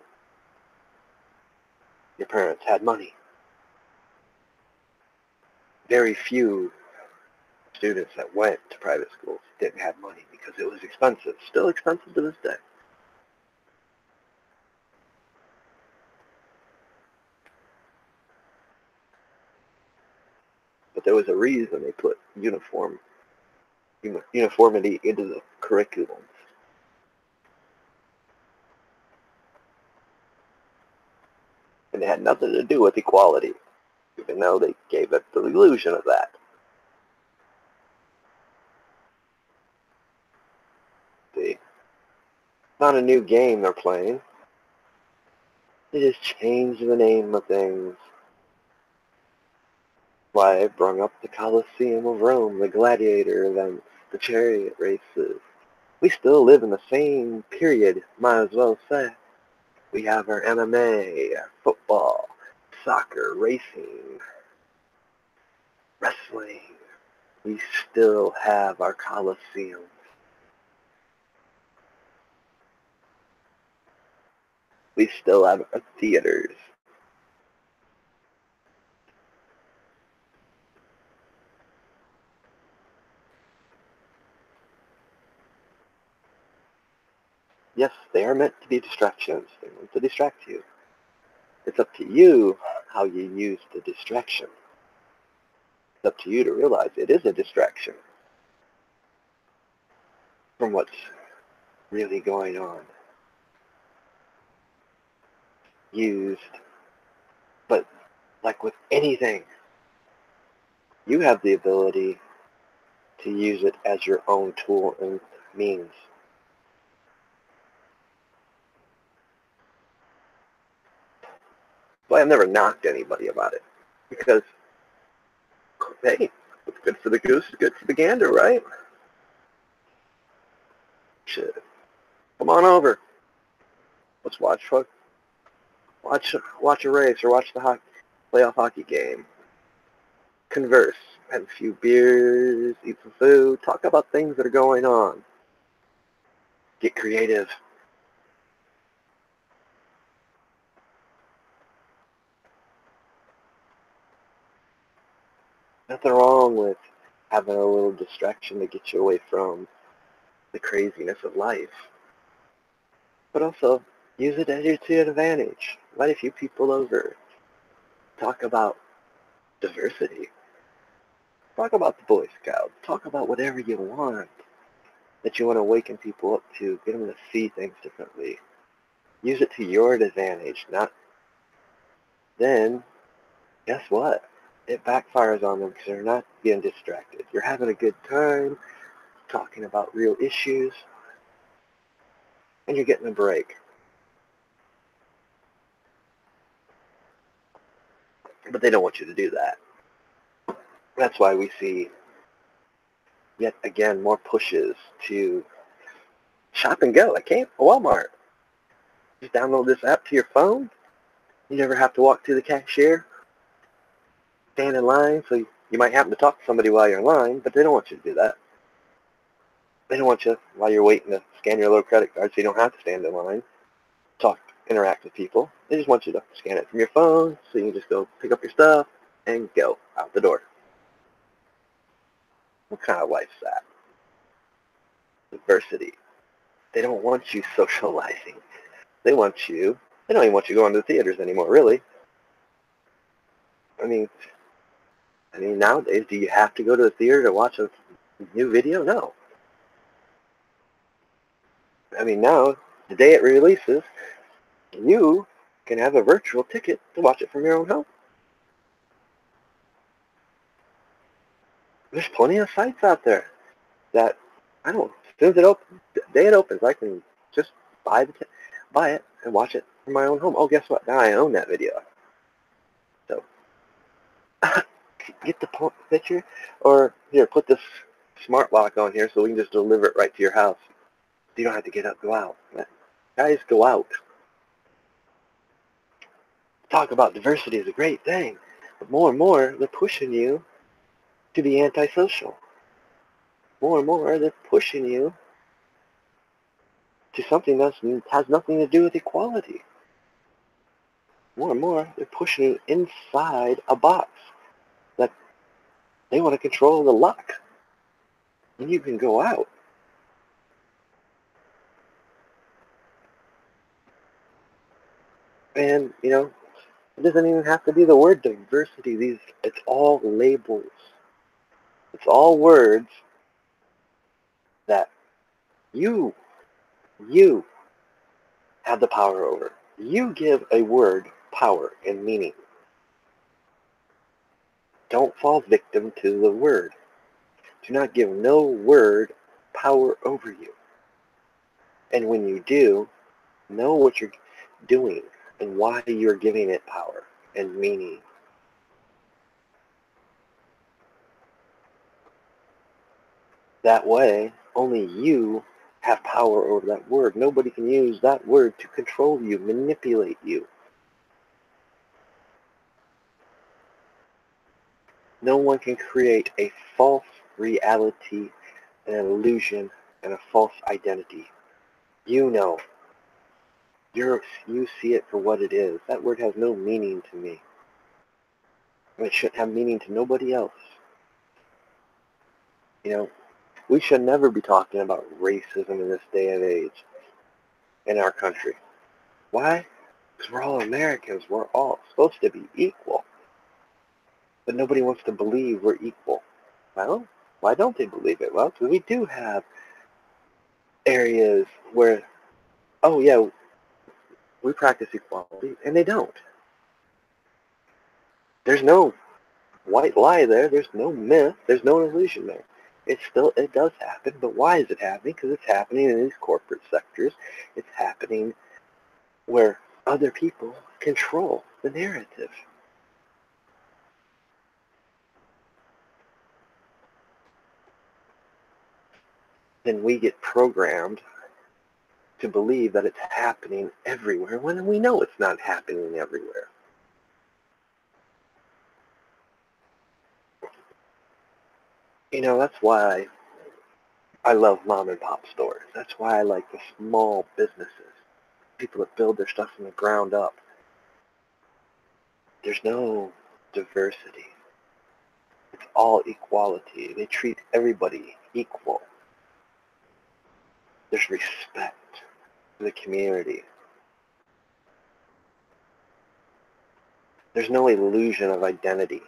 Your parents had money. Very few students that went to private schools didn't have money because it was expensive. Still expensive to this day. But there was a reason they put uniformity into the curriculum. And it had nothing to do with equality, even though they gave it the illusion of that. See, it's not a new game they're playing. They just changed the name of things. Why I brung up the Colosseum of Rome, the gladiator events, the chariot races. We still live in the same period, might as well say. We have our MMA, our football, soccer, racing, wrestling. We still have our Colosseum. We still have our theaters. Yes, they are meant to be distractions. They're meant to distract you. It's up to you how you use the distraction. It's up to you to realize it is a distraction from what's really going on. Used, but like with anything, you have the ability to use it as your own tool and means. But I've never knocked anybody about it because, hey, what's good for the goose is good for the gander, right? Shit. Come on over. Let's watch a race or watch the playoff hockey game. Converse, have a few beers, eat some food, talk about things that are going on. Get creative. Nothing wrong with having a little distraction to get you away from the craziness of life. But also, use it to your advantage. Invite a few people over. Talk about diversity. Talk about the Boy Scouts. Talk about whatever you want that you want to awaken people up to. Get them to see things differently. Use it to your advantage. Then, guess what? It backfires on them because they're not being distracted. You're having a good time, talking about real issues, and you're getting a break. But they don't want you to do that. That's why we see, yet again, more pushes to shop and go. Like Walmart. Just download this app to your phone. You never have to walk to the cashier, stand in line so You might happen to talk to somebody while you're in line, but they don't want you to do that. They don't want you, while you're waiting to scan your little credit card so you don't have to stand in line, talk, interact with people. They just want you to scan it from your phone so you can just go pick up your stuff and go out the door. What kind of life's that? Diversity. They don't want you socializing. They don't even want you going to the theaters anymore, really. I mean, nowadays, do you have to go to the theater to watch a new video? No. I mean, now, the day it releases, you can have a virtual ticket to watch it from your own home. There's plenty of sites out there that, as soon as the day it opens, I can just buy it and watch it from my own home. Oh, guess what? Now I own that video. So, get the picture, or here, put this smart lock on here so we can just deliver it right to your house. You don't have to get up, go out. Guys, go out. Talk about diversity is a great thing, but more and more, they're pushing you to be antisocial. More and more, they're pushing you to something that has nothing to do with equality. More and more, they're pushing you inside a box that they want to control the lock. And you can go out. And, it doesn't even have to be the word diversity. It's all labels. It's all words that you have the power over. You give a word power and meaning. Don't fall victim to the word. Do not give no word power over you. And when you do, know what you're doing and why you're giving it power and meaning. That way, only you have power over that word. Nobody can use that word to control you, manipulate you. No one can create a false reality, an illusion, and a false identity. You know. You see it for what it is. That word has no meaning to me. And it shouldn't have meaning to nobody else. We should never be talking about racism in this day and age in our country. Why? Because we're all Americans. We're all supposed to be equal. But nobody wants to believe we're equal. Well, why don't they believe it? Well, because we do have areas where, oh yeah, we practice equality, and they don't. There's no white lie there. There's no myth. There's no illusion there. It does happen, but why is it happening? Because it's happening in these corporate sectors. It's happening where other people control the narrative. Then we get programmed to believe that it's happening everywhere when we know it's not happening everywhere. That's why I love mom and pop stores. That's why I like the small businesses, people that build their stuff from the ground up. There's no diversity. It's all equality. They treat everybody equal. There's respect for the community. There's no illusion of identity.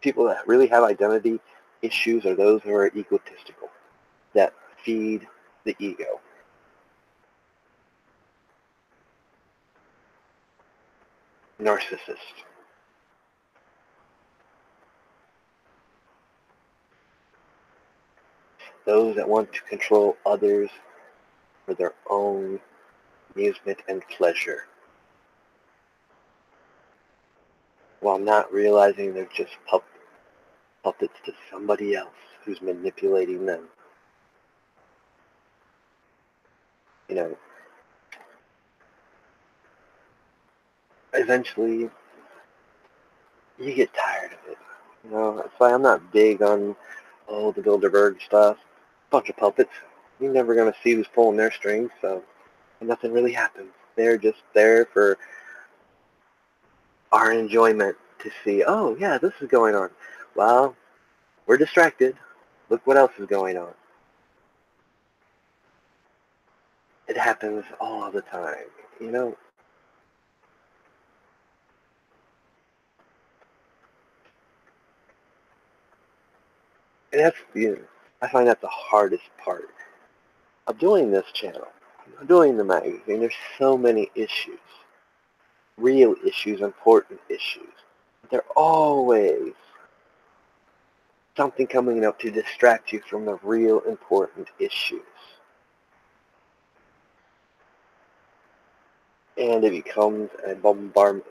People that really have identity issues are those who are egotistical, that feed the ego. Narcissist. Those that want to control others for their own amusement and pleasure, while not realizing they're just puppets to somebody else who's manipulating them. You know, eventually you get tired of it. You know, that's why I'm not big on, the Bilderberg stuff. Bunch of puppets. You're never going to see who's pulling their strings, so nothing really happens. They're just there for our enjoyment to see, oh, yeah, this is going on. Well, we're distracted. Look what else is going on. It happens all the time, you know. And I find that the hardest part of doing this channel, doing the magazine. There's so many issues, real issues, important issues. There always something coming up to distract you from the real important issues. And it becomes a bombardment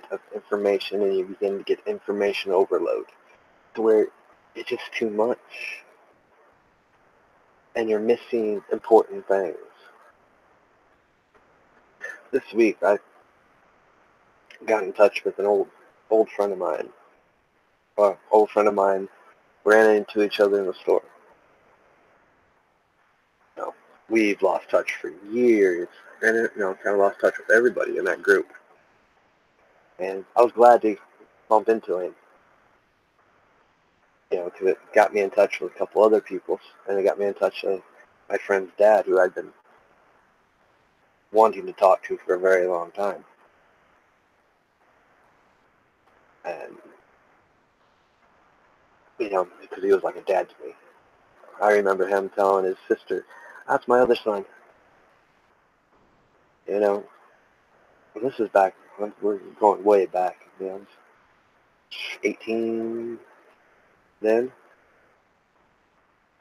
of information, and you begin to get information overload to where it's just too much and you're missing important things. This week I got in touch with an old friend of mine. Old friend of mine ran into each other in the store. You know, we've lost touch for years, and kind of lost touch with everybody in that group. And I was glad to bump into him, because it got me in touch with a couple other people, and it got me in touch with my friend's dad, who I'd been wanting to talk to for a very long time. And, because he was like a dad to me. I remember him telling his sister, that's my other son. This is back, we're going way back. 18 then,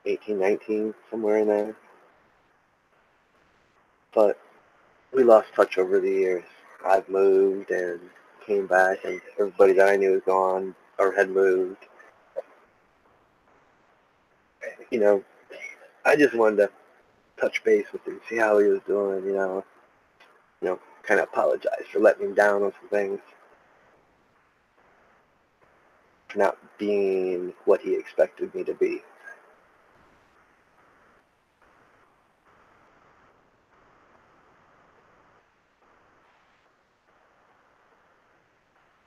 18, 19, somewhere in there. But we lost touch over the years. I've moved and came back, and everybody that I knew was gone or had moved. I just wanted to touch base with him, see how he was doing, kind of apologize for letting him down on some things, for not being what he expected me to be.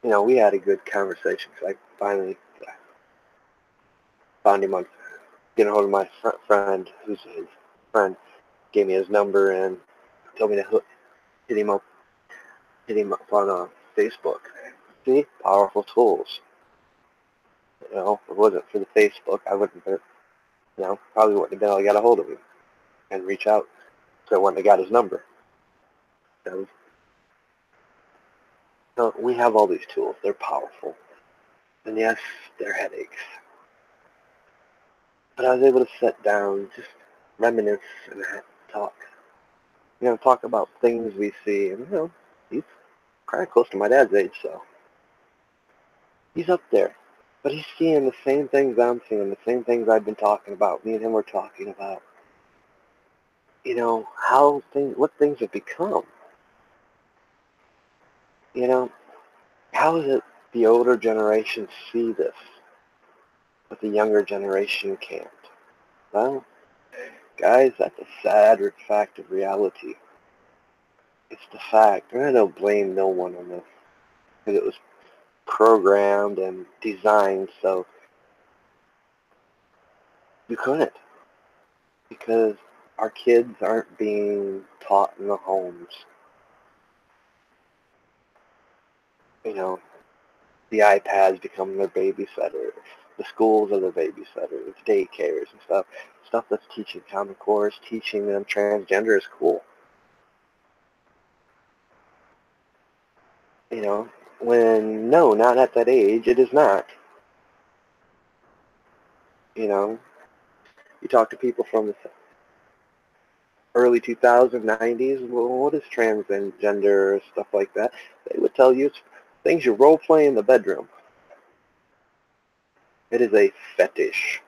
We had a good conversation, because I finally found him on getting a hold of my friend, who's his friend, gave me his number and told me to hit him up on Facebook. See, powerful tools. If it wasn't for the Facebook, I wouldn't have, probably wouldn't have been able to get a hold of him and reach out, so I wouldn't have got his number. So we have all these tools. They're powerful. And yes, they're headaches. But I was able to sit down, just reminisce and talk. Talk about things we see. And, he's kind of close to my dad's age, so he's up there. But he's seeing the same things I'm seeing, the same things I've been talking about. Me and him were talking about, what things have become. How is it the older generation see this, but the younger generation can't? Well, guys, that's a sad fact of reality. It's the fact, and I don't blame no one on this, because it was programmed and designed so you couldn't, because our kids aren't being taught in the homes. The iPads become their babysitters. The schools are their babysitters, daycares and stuff that's teaching Common Core, teaching them transgender is cool. When, no, not at that age, it is not. You talk to people from the early 2000s, 90s, well, what is transgender, stuff like that? They would tell you it's things you role play in the bedroom. It is a fetish.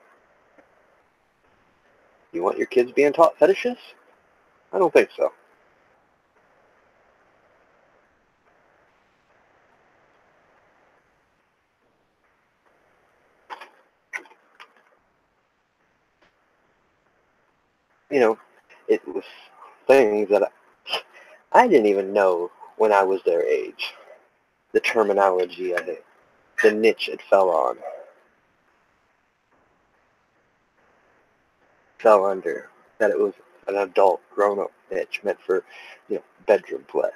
You want your kids being taught fetishes? I don't think so. You know, it was things that I didn't even know when I was their age. The terminology of it, the niche it fell under, that it was an adult, grown-up niche meant for, bedroom play.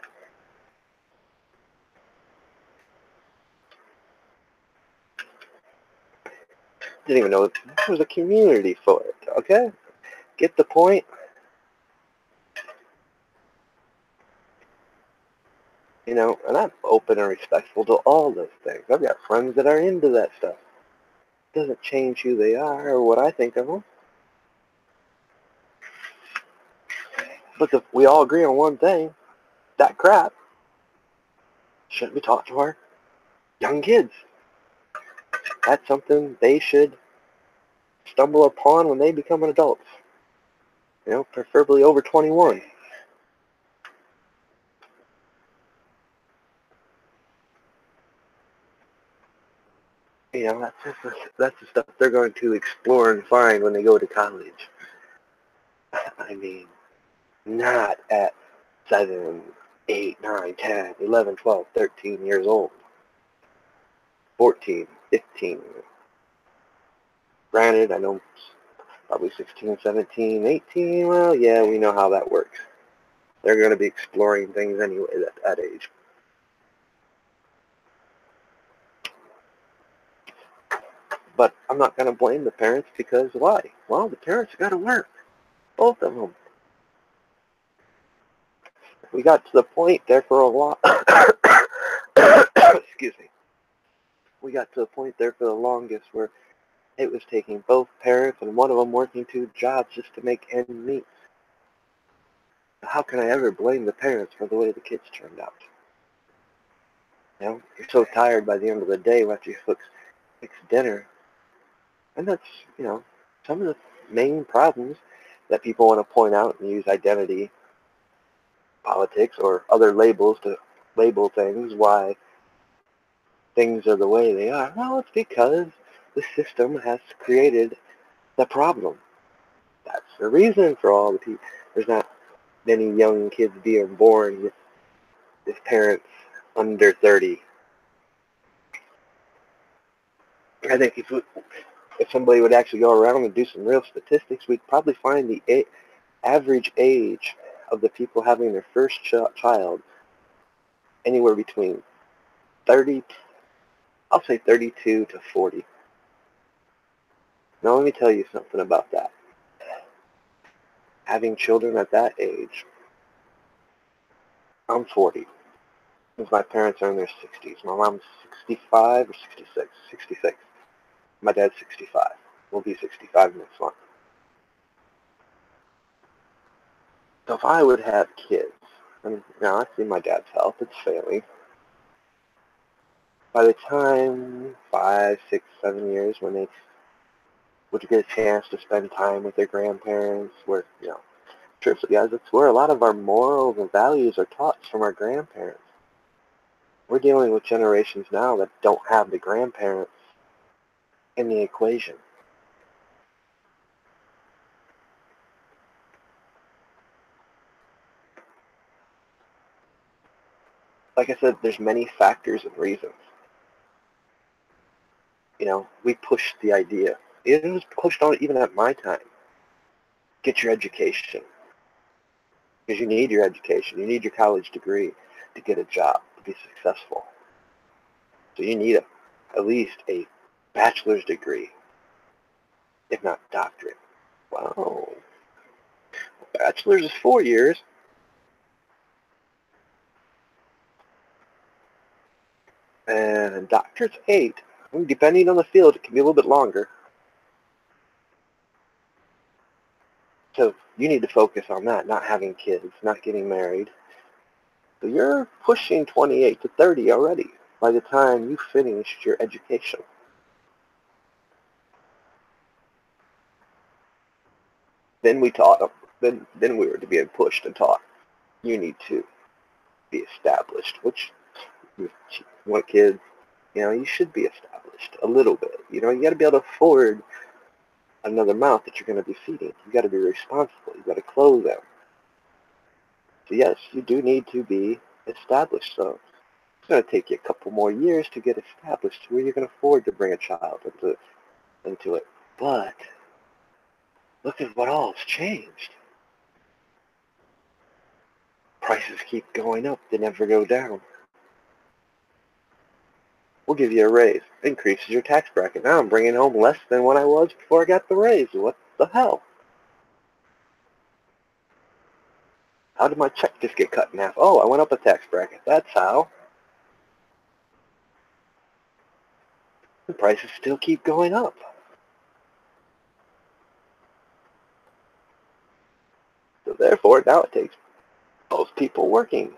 Didn't even know there was a community for it. Okay, get the point. And I'm open and respectful to all those things. I've got friends that are into that stuff. It doesn't change who they are or what I think of them. But we all agree on one thing: that crap shouldn't be taught to our young kids. That's something they should stumble upon when they become adults. Preferably over 21. That's the stuff they're going to explore and find when they go to college. I mean, not at 7, 8, 9, 10, 11, 12, 13 years old. 14, 15. Granted, I know probably 16, 17, 18. Well, yeah, we know how that works. They're going to be exploring things anyway at that age. But I'm not going to blame the parents, because why? Well, the parents got to work. Both of them. We got to the point there for a while. Excuse me. We got to the point there for the longest where it was taking both parents and one of them working 2 jobs just to make ends meet. How can I ever blame the parents for the way the kids turned out? You're so tired by the end of the day after you fix dinner. And that's, some of the main problems that people want to point out and use identity politics or other labels to label things, why things are the way they are. Well, it's because the system has created the problem. That's the reason for all the people. There's not many young kids being born with parents under 30. I think if somebody would actually go around and do some real statistics, we'd probably find the average age of the people having their first child anywhere between 30, I'll say 32 to 40. Now let me tell you something about that. Having children at that age, I'm 40. Since my parents are in their 60s. My mom's 65 or 66. 66. My dad's 65. We'll be 65 next month. So if I would have kids, and now I see my dad's health, it's failing. By the time 5, 6, 7 years, when they would get a chance to spend time with their grandparents, where, truthfully, guys, that's where a lot of our morals and values are taught from our grandparents. We're dealing with generations now that don't have the grandparents in the equation. Like I said, there's many factors and reasons. We pushed the idea. It was pushed on even at my time. Get your education. Because you need your education. You need your college degree to get a job, to be successful. So you need at least a bachelor's degree, if not doctorate. Wow. Bachelor's is 4 years. And doctorate's 8. Depending on the field, it can be a little bit longer. So you need to focus on that, not having kids, not getting married. So you're pushing 28 to 30 already by the time you finished your education. Then we taught them Then we were to being pushed and taught. You need to be established, which with what kids, you should be established a little bit. You got to be able to afford another mouth that you're going to be feeding. You got to be responsible. You got to clothe them. So yes, you do need to be established. So it's going to take you a couple more years to get established to where you can afford to bring a child into it. But look at what all has changed. Prices keep going up. They never go down. We'll give you a raise. Increases your tax bracket. Now I'm bringing home less than what I was before I got the raise. What the hell? How did my check just get cut in half? Oh, I went up a tax bracket. That's how. The prices still keep going up. So therefore, now it takes most people working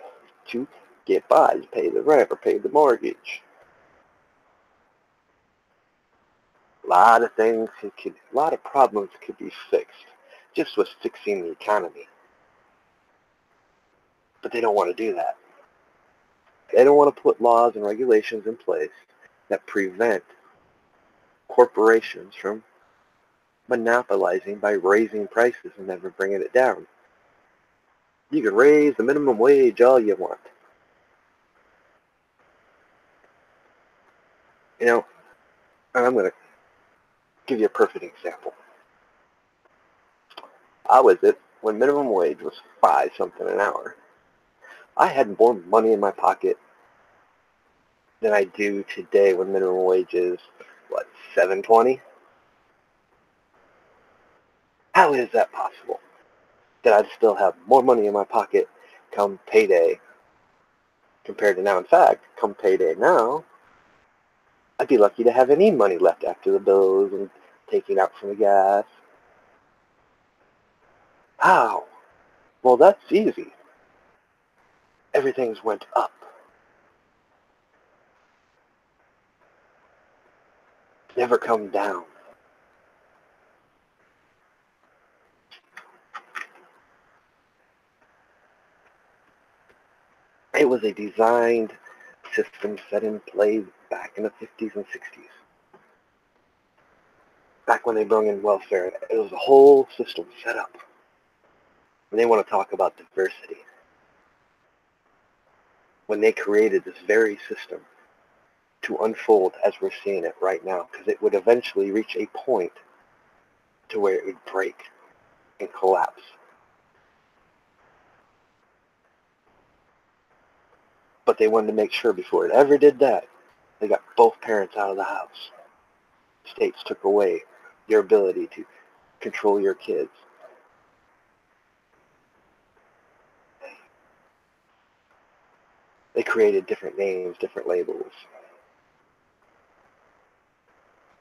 to get by, to pay the rent or pay the mortgage. A lot of things, a lot of problems could be fixed just with fixing the economy. But they don't want to do that. They don't want to put laws and regulations in place that prevent corporations from monopolizing by raising prices and never bringing it down. You can raise the minimum wage all you want. And I'm going to give you a perfect example. How was it when minimum wage was 5 something an hour? I had more money in my pocket than I do today when minimum wage is, what, $7.20? How is that possible? That I'd still have more money in my pocket come payday compared to now. In fact, come payday now, I'd be lucky to have any money left after the bills and taking out from the gas. How? Well, that's easy. Everything's went up. Never come down. It was a designed system set in place back in the 50s and 60s. Back when they brought in welfare, it was a whole system set up. And they want to talk about diversity. When they created this very system to unfold as we're seeing it right now, because it would eventually reach a point to where it would break and collapse. But they wanted to make sure before it ever did that, they got both parents out of the house. States took away your ability to control your kids. They created different names, different labels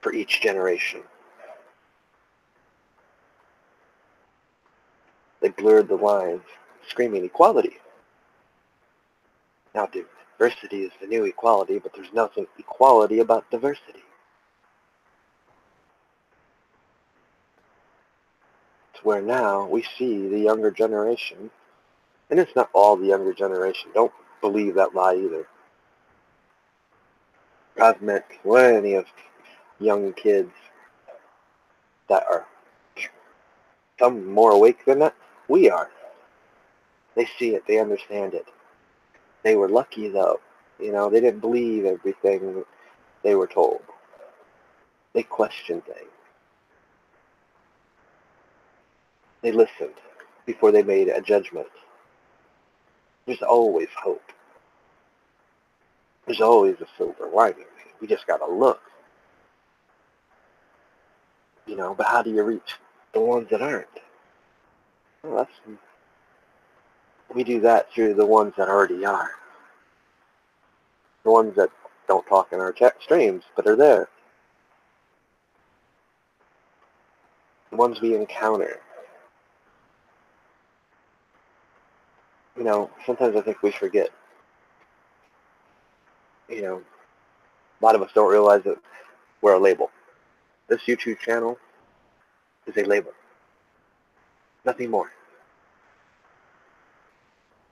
for each generation. They blurred the lines, screaming equality. Now, diversity is the new equality, but there's nothing equality about diversity. It's where now we see the younger generation, and it's not all the younger generation. Don't believe that lie either. I've met plenty of young kids that are some more awake than that. We are. They see it. They understand it. They were lucky, though. They didn't believe everything they were told. They questioned things. They listened before they made a judgment. There's always hope. There's always a silver lining. We just got to look. But how do you reach the ones that aren't? Well, we do that through the ones that already are. The ones that don't talk in our chat streams, but are there. The ones we encounter. Sometimes I think we forget. A lot of us don't realize that we're a label. This YouTube channel is a label. Nothing more.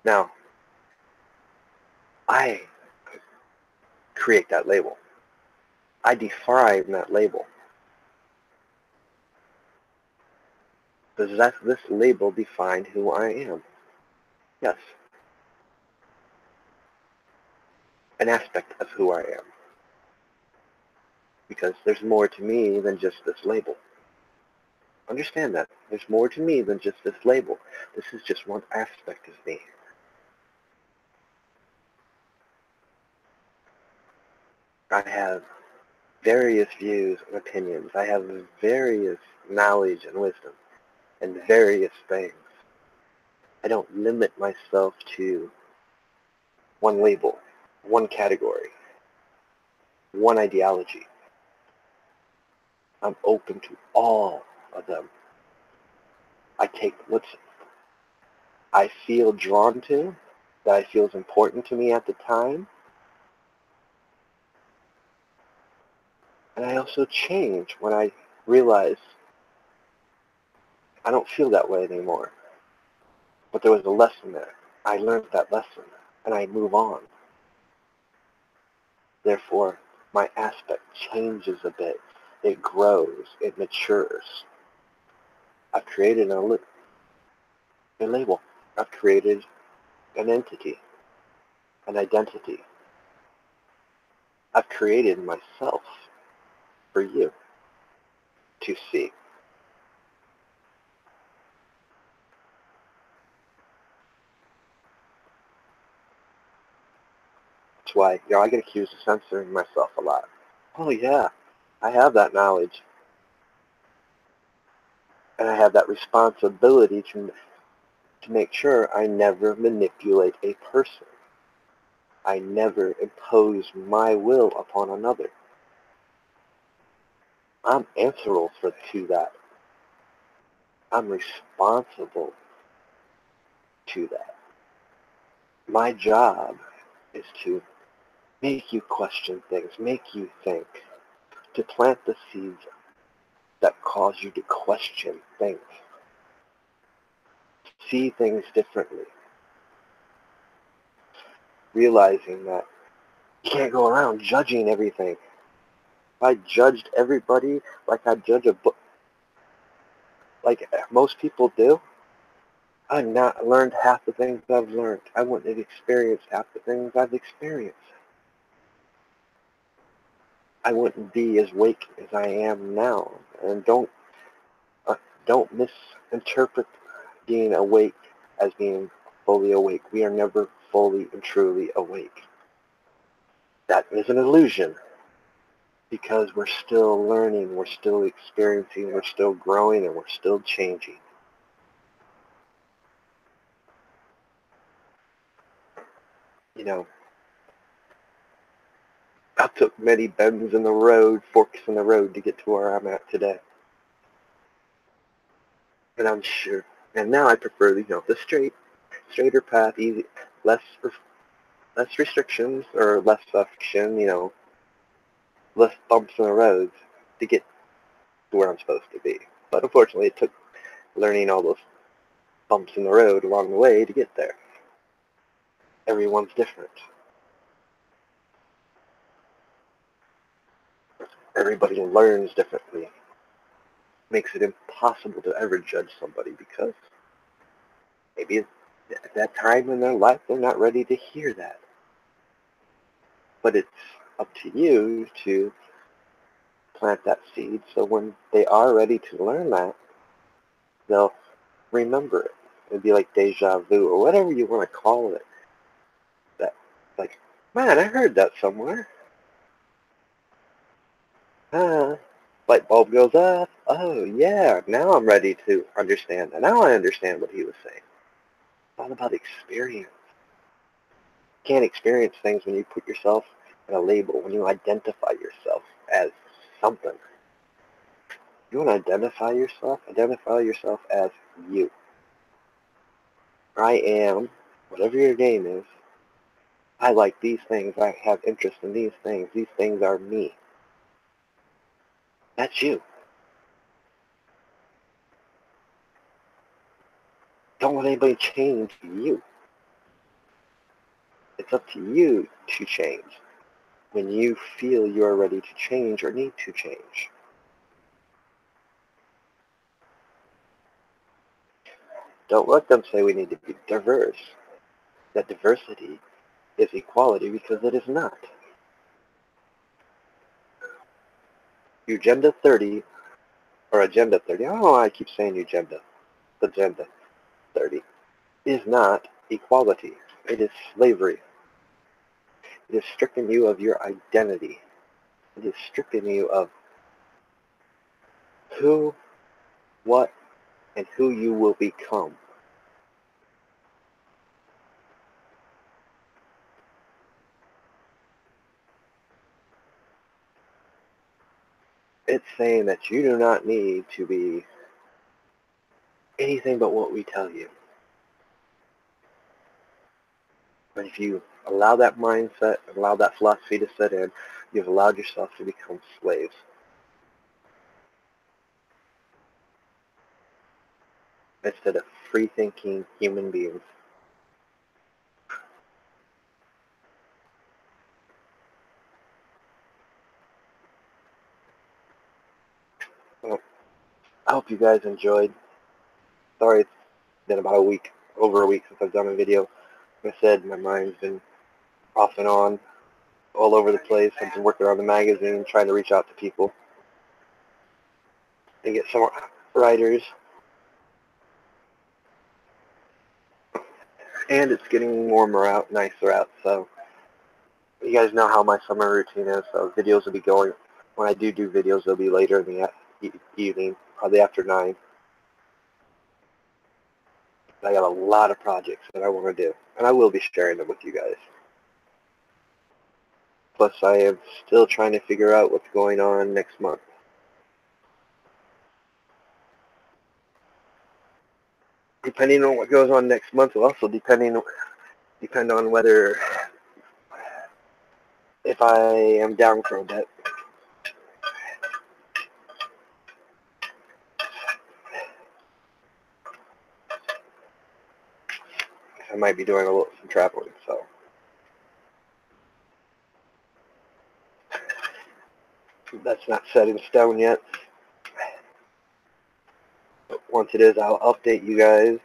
Now, I create that label. I define that label. Does this label define who I am? Yes. An aspect of who I am. Because there's more to me than just this label. Understand that. There's more to me than just this label. This is just one aspect of me. I have various views and opinions. I have various knowledge and wisdom and various things. I don't limit myself to one label, one category, one ideology. I'm open to all of them. I take what I feel drawn to, that I feel is important to me at the time, and I also change when I realize I don't feel that way anymore. But there was a lesson there. I learned that lesson, and I move on. Therefore, my aspect changes a bit. It grows. It matures. I've created a label. I've created an entity, an identity. I've created myself for you to see. That's why, I get accused of censoring myself a lot. Oh yeah, I have that knowledge. And I have that responsibility to make sure I never manipulate a person. I never impose my will upon another. I'm answerable to that. I'm responsible to that. My job is to make you question things, make you think, to plant the seeds that cause you to question things, see things differently, realizing that you can't go around judging everything. If I judged everybody like I judge a book, like most people do, I've not learned half the things I've learned. I wouldn't have experienced half the things I've experienced. I wouldn't be as awake as I am now. And don't misinterpret being awake as being fully awake. We are never fully and truly awake. That is an illusion because we're still learning, we're still experiencing, we're still growing, and we're still changing. You know, I took many bends in the road, forks in the road to get to where I'm at today. And I'm sure, and now I prefer, the straighter path, easy, less restrictions or less friction, less bumps in the roads to get to where I'm supposed to be. But unfortunately, it took learning all those bumps in the road along the way to get there. Everyone's different. Everybody learns differently. Makes it impossible to ever judge somebody because maybe at that time in their life they're not ready to hear that. But it's up to you to plant that seed so when they are ready to learn that, they'll remember it. It'd be like deja vu or whatever you want to call it. That, like, man, I heard that somewhere. Light bulb goes off. Oh, yeah, now I'm ready to understand. And now I understand what he was saying. It's all about experience. You can't experience things when you put yourself in a label, when you identify yourself as something. You want to identify yourself as you. I am, whatever your name is, I like these things, I have interest in these things are me. That's you. Don't let anybody change you. It's up to you to change when you feel you're ready to change or need to change. Don't let them say we need to be diverse. That diversity is equality, because it is not. Agenda 30, or Agenda 30, I don't know why I keep saying Agenda 30, is not equality. It is slavery. It is stripping you of your identity. It is stripping you of who, what, and who you will become. It's saying that you do not need to be anything but what we tell you. But if you allow that mindset, allow that philosophy to set in, you've allowed yourself to become slaves. Instead of free-thinking human beings. Well, I hope you guys enjoyed. Sorry it's been about over a week since I've done a video. Like I said, my mind's been off and on, all over the place. I've been working on the magazine, trying to reach out to people and get some more writers. And it's getting warmer out, nicer out, so you guys know how my summer routine is, so videos will be going. When I do videos, they'll be later in the evening, probably after 9. I got a lot of projects that I want to do, and I will be sharing them with you guys. Plus, I am still trying to figure out what's going on next month. Depending on what goes on next month will also depend on whether if I am down for a bit. I might be doing some traveling, so that's not set in stone yet. But once it is, I'll update you guys.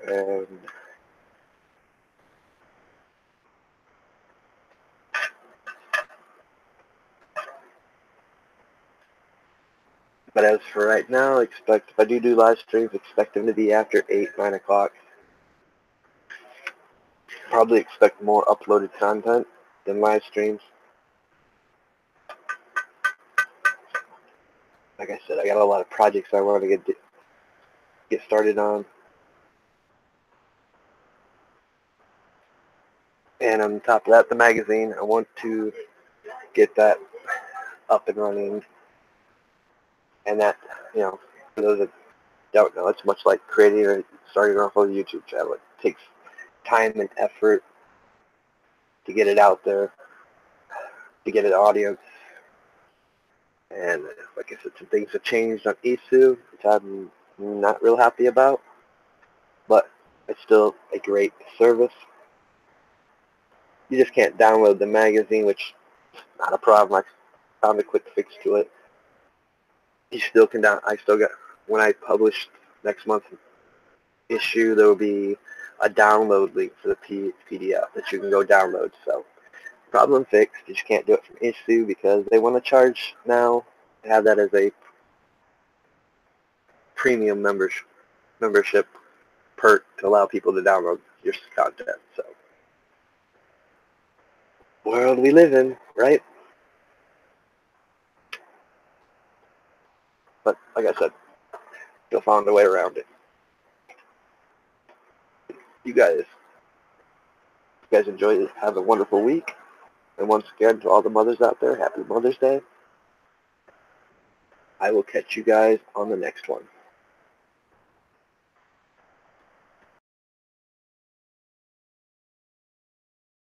But as for right now, if I do live streams, expect them to be after 8, 9 o'clock. Probably expect more uploaded content than live streams. Like I said, I got a lot of projects I want to get started on. And on top of that, the magazine, I want to get that up and running. And that, for those that don't know, it's much like creating or starting off a YouTube channel. It takes time and effort to get it out there, to get an audience. And like I said, some things have changed on ISU, which I'm not real happy about. But it's still a great service. You just can't download the magazine, which is not a problem. I found a quick fix to it. You still can when I publish next month's issue, there will be a download link for the PDF that you can go download. So, problem fixed. You just can't do it from issue because they want to charge now to have that as a premium membership perk to allow people to download your content. So, world we live in, right? But like I said, still found a way around it. You guys enjoy it. Have a wonderful week. And once again, to all the mothers out there, happy Mother's Day. I will catch you guys on the next one.